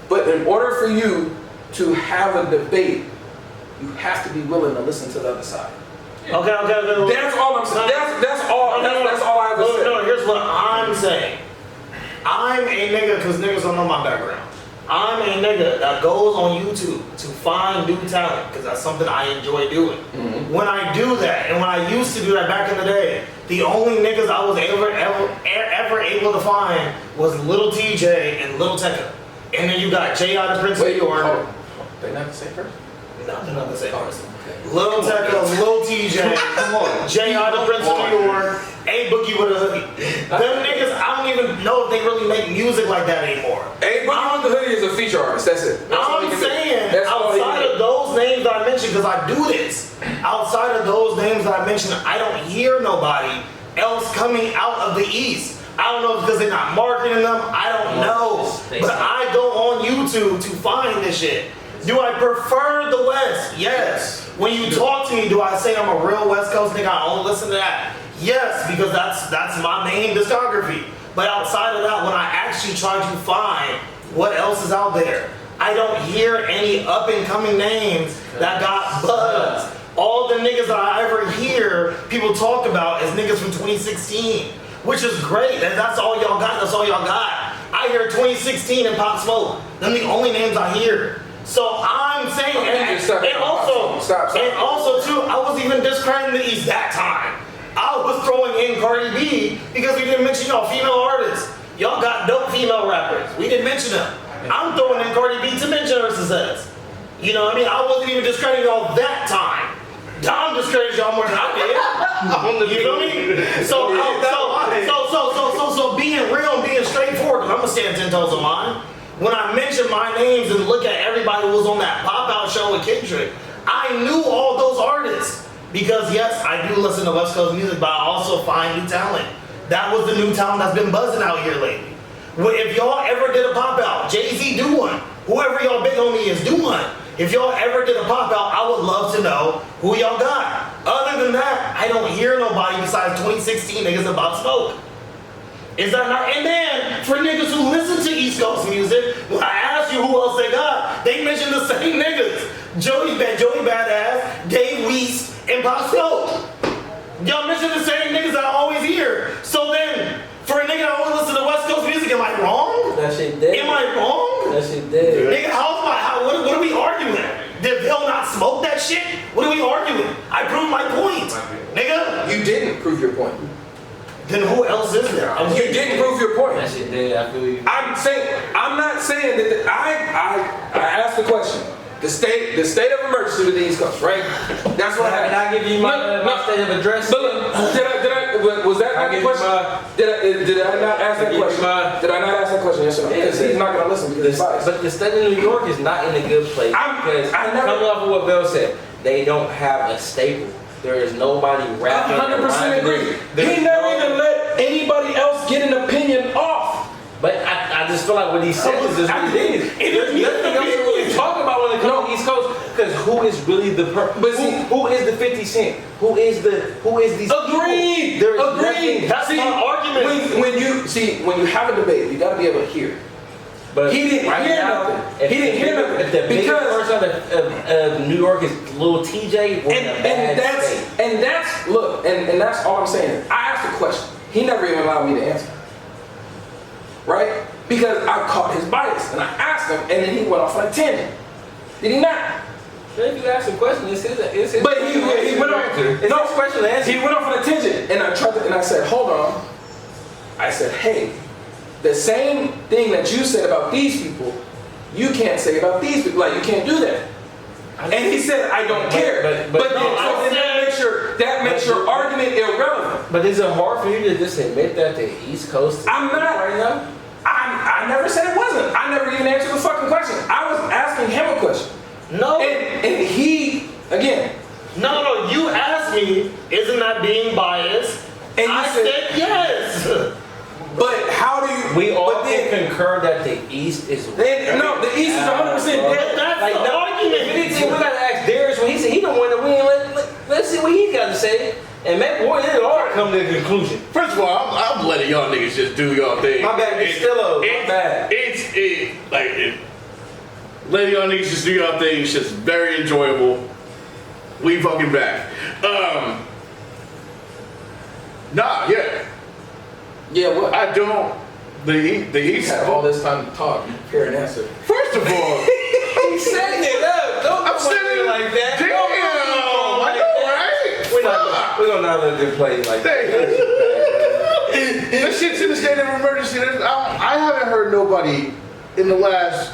but in order for you to have a debate, you have to be willing to listen to the other side. Okay. That's all I'm saying. That's all I have to say. No, here's what I'm saying. I'm a nigga, because niggas don't know my background. I'm a nigga that goes on YouTube to find new talent, because that's something I enjoy doing. Mm-hmm. When I do that, and when I used to do that back in the day, the only niggas I was ever able to find was Lil TJ and Lil Tecca. And then you got J.I. the Prince of New York. They're not the same person? No, they're not the same person. Lil Tecca, Lil TJ, J.I. the Prince of New York, A Boogie with a hoodie. Them niggas, I don't even know if they really make music like that anymore. A Boogie with the hoodie is a feature artist, that's it. I'm saying, outside of those names that I mentioned, because I do this, outside of those names that I mentioned, I don't hear nobody else coming out of the East. I don't know if because they're not marketing them, I don't know. But I go on YouTube to find this shit. Do I prefer the West? Yes. When you talk to me, do I say I'm a real West Coast nigga? I only listen to that. Yes, because that's my main discography. But outside of that, when I actually try to find what else is out there, I don't hear any up and coming names that got buzz. All the niggas that I ever hear people talk about is niggas from 2016, which is great. That's all y'all got. That's all y'all got. I hear 2016 and Pop Smoke. Them the only names I hear. So I'm saying, and also too, I was even discrediting the East that time. I was throwing in Cardi B because we didn't mention y'all female artists. Y'all got dope female rappers. We didn't mention them. I'm throwing in Cardi B to mention her success. You know what I mean? I wasn't even discrediting y'all that time. Dom discredited y'all more than I did. You feel me? So being real and being straightforward, I'm gonna stand 10 toes on mine. When I mention my names and look at everybody who was on that pop-out show with Kendrick, I knew all those artists. Because yes, I do listen to West Coast music, but I also find new talent. That was the new talent that's been buzzing out here lately. If y'all ever did a pop-out, Jay-Z do one. Whoever y'all big on me is, do one. If y'all ever did a pop-out, I would love to know who y'all got. Other than that, I don't hear nobody besides 2016 niggas about smoke. Is that not? And then, for niggas who listen to East Coast music, when I ask you who else they got, they mention the same niggas. Joey Badass, Dave Weast, and Pop Smoke. Y'all mention the same niggas I always hear. So then, for a nigga that only listen to West Coast music, am I wrong? That shit dead. Am I wrong? That shit dead. Nigga, what are we arguing? Did Bill not smoke that shit? What are we arguing? I proved my point. Nigga. You didn't prove your point. Then who else is there? You didn't prove your point. That shit dead. I feel you. I'm not saying that. I asked the question. The state of emergency with the East Coast, right? That's what happened. Can I give you my state of address? But look, was that not the question? Did I not ask that question? Did I not ask that question? Yes or no? Because he's not gonna listen because he's biased. But the state of New York is not in a good place. Because coming off of what Bell said, they don't have a staple. There is nobody rapping. 100% agree. He never even let anybody else get an opinion off. But I just feel like what he said is just what he did. There's nothing else to really talk about when it comes to East Coast, because who is really the who is the 50 Cent? Who is these Agreed. There is Agreed. That's see, my argument. When you have a debate, you got to be able to hear. But he didn't hear nothing. He didn't hear nothing the biggest person of New York is Lil TJ. And that's all I'm saying. I asked a question. He never even allowed me to answer. Right? Because I caught his bias and I asked him, and then he went off on a tangent. Did he not? If you ask a question, it's his but he went off. No question to answer. He went off on a tangent, and I said, hold on. I said, hey, the same thing that you said about these people, you can't say about these people. Like, you can't do that. And he said, I don't care. But that makes your argument irrelevant. But is it hard for you to just admit that the East Coast is I'm not right now? I never said it wasn't. I never even answered the fucking question. I was asking him a question. No. And he, again. No, you asked me, isn't that being biased? And I said yes. But how do you... We all concur that the East is... No, the East is 100% dead. That's like the argument. We gotta ask Darius when he said he don't want to win. Let's see what he got to say. And maybe it all come to a conclusion. First of all, I'm letting y'all niggas just do y'all thing. My bad, it's still a my bad. Letting y'all niggas just do y'all thing is just very enjoyable. We fucking back. Yeah, what? I don't. The East had all this time to talk. You prepare an answer. First of all, He's setting it up. I'm setting it like that. Damn, I know, right? We're gonna not let them play like that. That shit's in a state of emergency. I haven't heard nobody in the last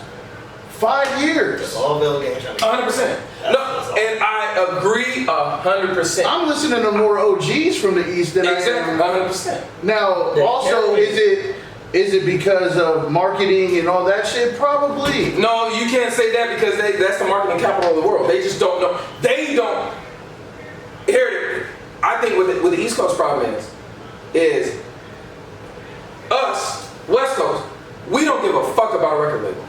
5 years. All Vellgng. 100%. No, and I agree 100%. I'm listening to more OGs from the East than I am. 100%. Now, also, is it because of marketing and all that shit? Probably. No, you can't say that because that's the marketing capital of the world. They just don't know. They don't. Here, I think what the East Coast problem is us, West Coast, we don't give a fuck about a record label.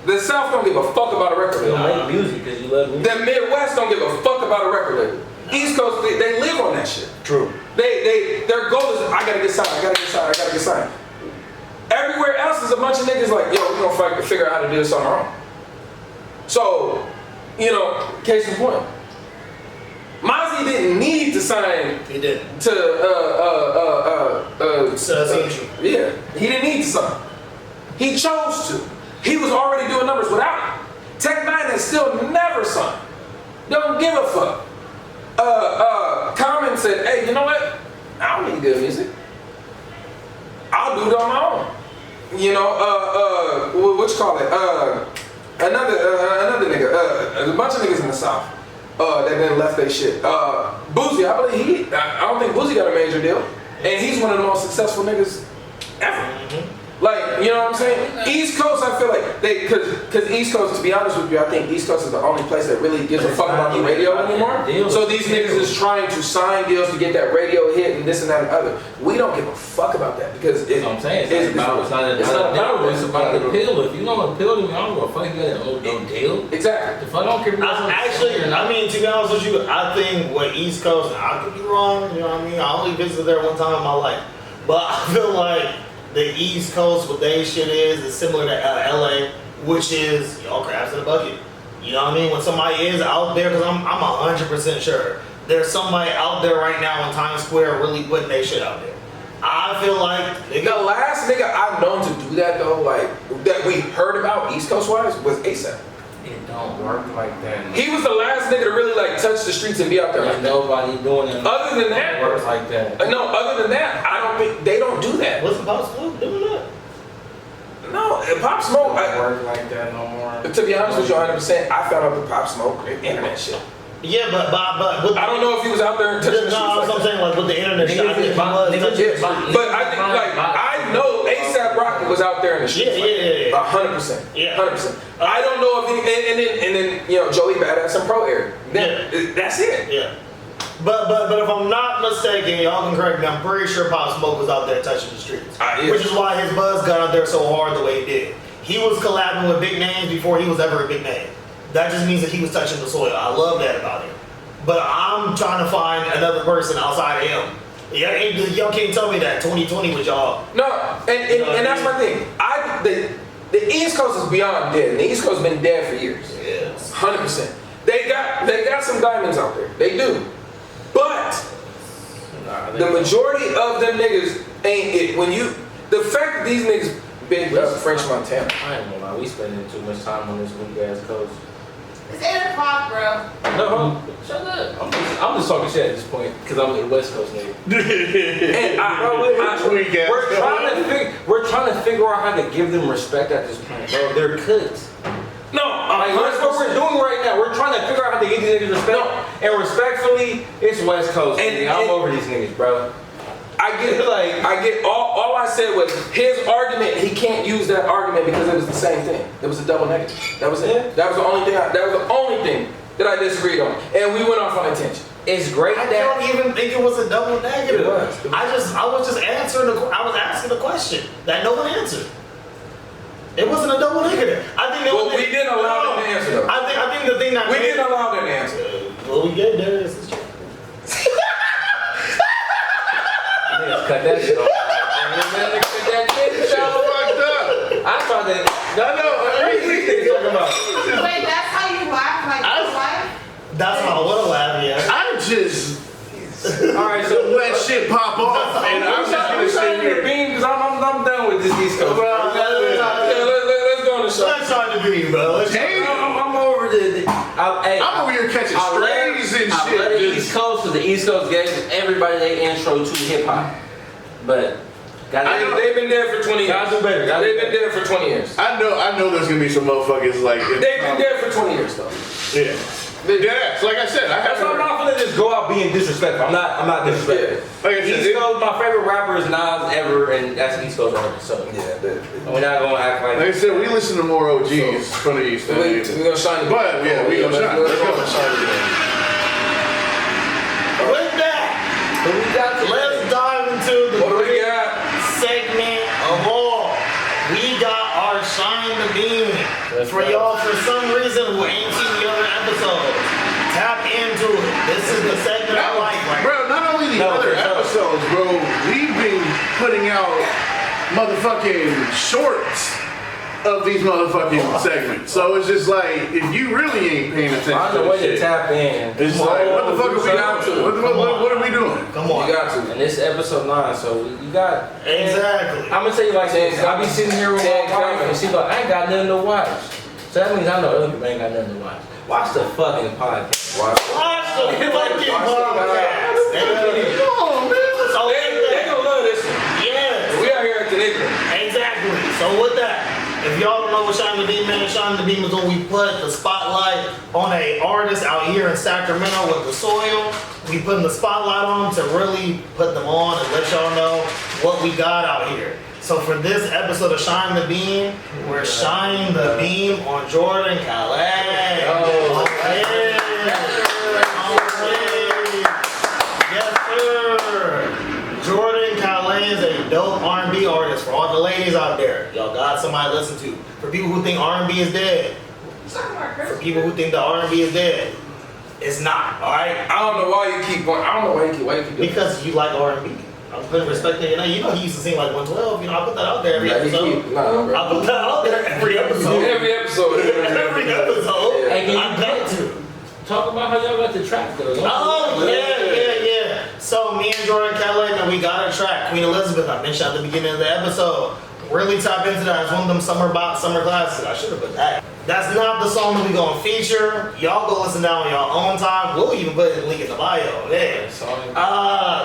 The South don't give a fuck about a record You label. don't make music because you love music. The Midwest don't give a fuck about a record label. East Coast, they live on that shit. True. Their goal is, I gotta get signed. Everywhere else is a bunch of niggas like, yo, we gonna figure out how to do this on our own. So, case in point. Mozzie didn't need to sign. He did. Yeah, he didn't need to sign. He chose to. He was already doing numbers without it. Tech Nine has still never signed. Don't give a fuck. Common said, hey, you know what? I don't need good music. I'll do it on my own. What you call it? Another nigga, a bunch of niggas in the South that then left their shit. Boosie, I don't think Boosie got a major deal. And he's one of the most successful niggas ever. Like, you know what I'm saying? East Coast, I feel like because East Coast, to be honest with you, I think East Coast is the only place that really gives a fuck about the radio anymore. So these niggas is trying to sign deals to get that radio hit and this and that and other. We don't give a fuck about that because That's what I'm saying. It's not about it's about the pill. If you don't appeal to me, I don't give a fuck. You got no deal. Exactly. If I don't care Actually, I mean, to be honest with you, I think what East Coast, I could be wrong, you know what I mean? I only visited there one time in my life. But I feel like the East Coast, what they shit is similar to LA, which is, y'all crabs in a bucket. You know what I mean? When somebody is out there, because I'm 100% sure, there's somebody out there right now in Times Square really putting their shit out there. I feel like the last nigga I've known to do that though, like that we heard about East Coast wise, was ASAP. It don't work like that. He was the last nigga to really like touch the streets and be out there. There's nobody doing it. Other than that, it works like that. No, other than that, I don't think they don't do that. What's the Pop Smoke doing that? No, Pop Smoke. It don't work like that no more. To be honest with you, 100%, I found out the Pop Smoke internet shit. Yeah, but I don't know if he was out there touching the streets. No, I'm saying like with the internet shit. I think he was touching the streets. But I think like I know ASAP Rocky was out there in the streets. Yeah. 100%. Yeah. 100%. I don't know if he and then you know Joey Badass and Pro Air. Then that's it. Yeah. But if I'm not mistaken, y'all can correct me, I'm pretty sure Pop Smoke was out there touching the streets. Which is why his buzz got out there so hard the way he did. He was collabing with big names before he was ever a big name. That just means that he was touching the soil. I love that about him. But I'm trying to find another person outside of him. Y'all can't tell me that 2020 with y'all. No, and that's my thing. The East Coast is beyond dead. And the East Coast has been dead for years. Yes. 100%. They got some diamonds out there. They do. But the majority of them niggas ain't it. The fact that these niggas been French Montana. I ain't gonna lie, we spending too much time on this weak ass coast. It's 8 o'clock, bro. No, shut up. I'm just talking shit at this point because I'm a West Coast nigga. And we're trying to figure out how to give them respect at this point, bro. They're cooks. No, like, that's what we're doing right now. We're trying to figure out how to get these niggas respect. No. And respectfully, it's West Coast. And I'm over these niggas, bro. I get all I said was his argument. He can't use that argument because it was the same thing. It was a double negative. That was it. That was the only thing that I disagreed on, and we went off on intention. It's great. I don't even think it was a double negative. It was. I was just answering. I was asking a question that no one answered. It wasn't a double negative. I think we didn't allow them to answer though. I think the thing that we didn't allow them to answer. Well, we gave Darius his chance. Cut that shit off. Cut that shit fucked up. I thought that. No. Talking about. Wait, that's how you laugh? Like, that's life? That's how I would have laughed, yeah. I just Alright, so let shit pop off, and I'm just gonna sit here. Because I'm done with this East Coast. Let's go on the show. Let's try to be, bro. I'm over I'm over here catching strays and shit. I love the East Coast because the East Coast gave everybody their intro to hip hop. But they've been there for 20 years. Gotta do better. They've been there for 20 years. I know there's gonna be some motherfuckers like they've been there for 20 years though. Yeah. Yeah, so like I said, that's why I'm not gonna just go out being disrespectful. I'm not disrespectful. Like I said, East Coast, my favorite rapper is Nas ever, and that's East Coast artist. So yeah, we're not gonna act like. Like I said, we listen to more OGs from the East. We're gonna shine the But yeah, we gonna shine. Let's go. With that, let's dive into the great segment of all. We got our Shine the Beam. For y'all, for some reason, who ain't seen the other episodes, tap into it. This is the segment I like right now. Bro, not only the other episodes, bro, we've been putting out motherfucking shorts of these motherfucking segments. So it's just like, if you really ain't paying attention find a way to tap in. It's like, what the fuck are we doing? What are we doing? Come on. You got to. And this episode 9, so you got. Exactly. I'm gonna tell you like this. I be sitting here with my wife and she's like, I ain't got nothing to watch. So that means I know other people ain't got nothing to watch. Watch the fucking podcast. Watch the fucking podcast. Come on, man. So they gonna love this one. Yeah. We out here at the nigga. Exactly. So with that, if y'all don't know what Shine the Beam is, Shine the Beam is when we put the spotlight on a artist out here in Sacramento with the soil. We put the spotlight on them to really put them on and let y'all know what we got out here. So for this episode of Shine the Beam, we're shining the beam on Jordan Calais. Oh, Okay. Yes, sir. Jordan Calais is a dope R&B artist. For all the ladies out there, y'all got somebody to listen to. For people who think R&B is dead, for people who think the R&B is dead, it's not. All right. I don't know why you keep going. I don't know why you keep doing Because you like R&B. I'm putting respect there. You know he used to sing like 112. You know I put that out there every episode. bro. I put that out there every episode. Every episode. Every episode. Hey, can you I got to. talk about how y'all got the track though? Oh yeah. So me and Jordan Calais, and we got a track, Queen Elizabeth. I mentioned at the beginning of the episode. Really tap into that. It's one of them summer classes. I should have put that. That's not the song that we gonna feature. Y'all go listen down on y'all own time. We'll even put the link in the bio. Yeah.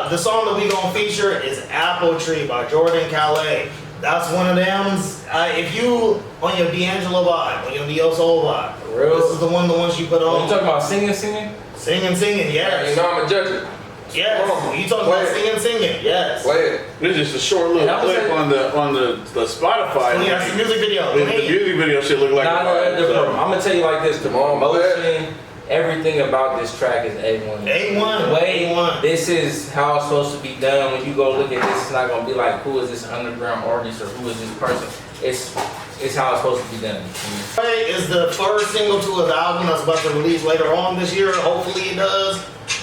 The song that we gonna feature is Apple Tree by Jordan Calais. That's one of them. If you on your D'Angelo vibe, on your Neo Soul vibe, this is the ones you put on. You talking about singing? Singing, yes. You know I'm a judge it. Yes. You talking about singing, yes. Play it. This is just a short little clip on the Spotify. Yeah, it's the music video. The music video should look like. I'm gonna tell you like this: the promotion, everything about this track is A1. A1. A1. This is how it's supposed to be done. When you go look at this, it's not gonna be like who is this underground artist or who is this person. It's how it's supposed to be done. Play is the first single to his album that's about to release later on this year. Hopefully it does.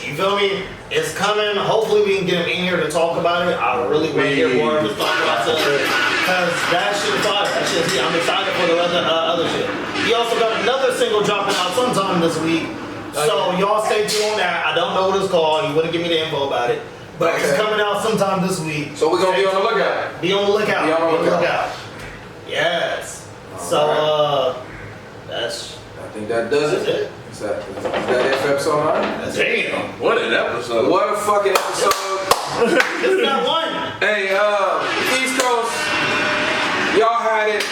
You feel me? It's coming. Hopefully we can get him in here to talk about it. I really want to hear more of his thought process. Because that shit is fire. That shit, I'm excited for the other shit. He also got another single dropping out sometime this week. So y'all stay tuned on that. I don't know what it's called. He wouldn't give me the info about it. But it's coming out sometime this week. So we're gonna be on the lookout. Be on the lookout. Be on the lookout. Yes. So that's. I think that does it. Is that it for episode 9? Damn, what an episode. What a fucking episode. It's not one. Hey, East Coast, y'all had it.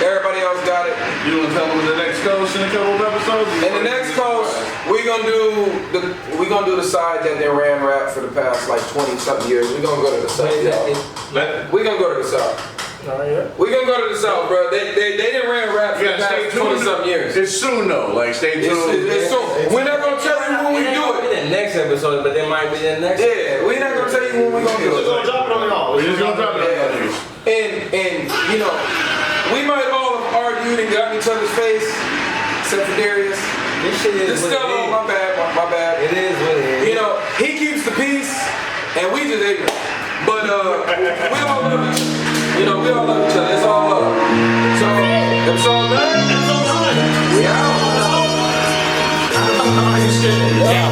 Everybody else got it. You want to tell them in the next coast in a couple of episodes? In the next coast, we gonna do the side that they ran rap for the past like 20 something years. We gonna go to the south. We gonna go to the south. We gonna go to the south, bro. They didn't ran rap for the past 20 something years. It's soon though. Like stay tuned. It's soon. We're not gonna tell you when we do it. The next episode, but there might be the next. Yeah, we're not gonna tell you when we gonna do We're gonna it. drop it on y'all. We're just gonna drop it on you. And you know, we might all have argued and got in each other's face, except for Darius. This shit is This what stuff, it is. my bad. It is what it is. You know, he keeps the peace, and we just ignorant. But we all love each other. You know, we all love each other. It's all love. So, episode 9. Episode 9. We out. Yeah.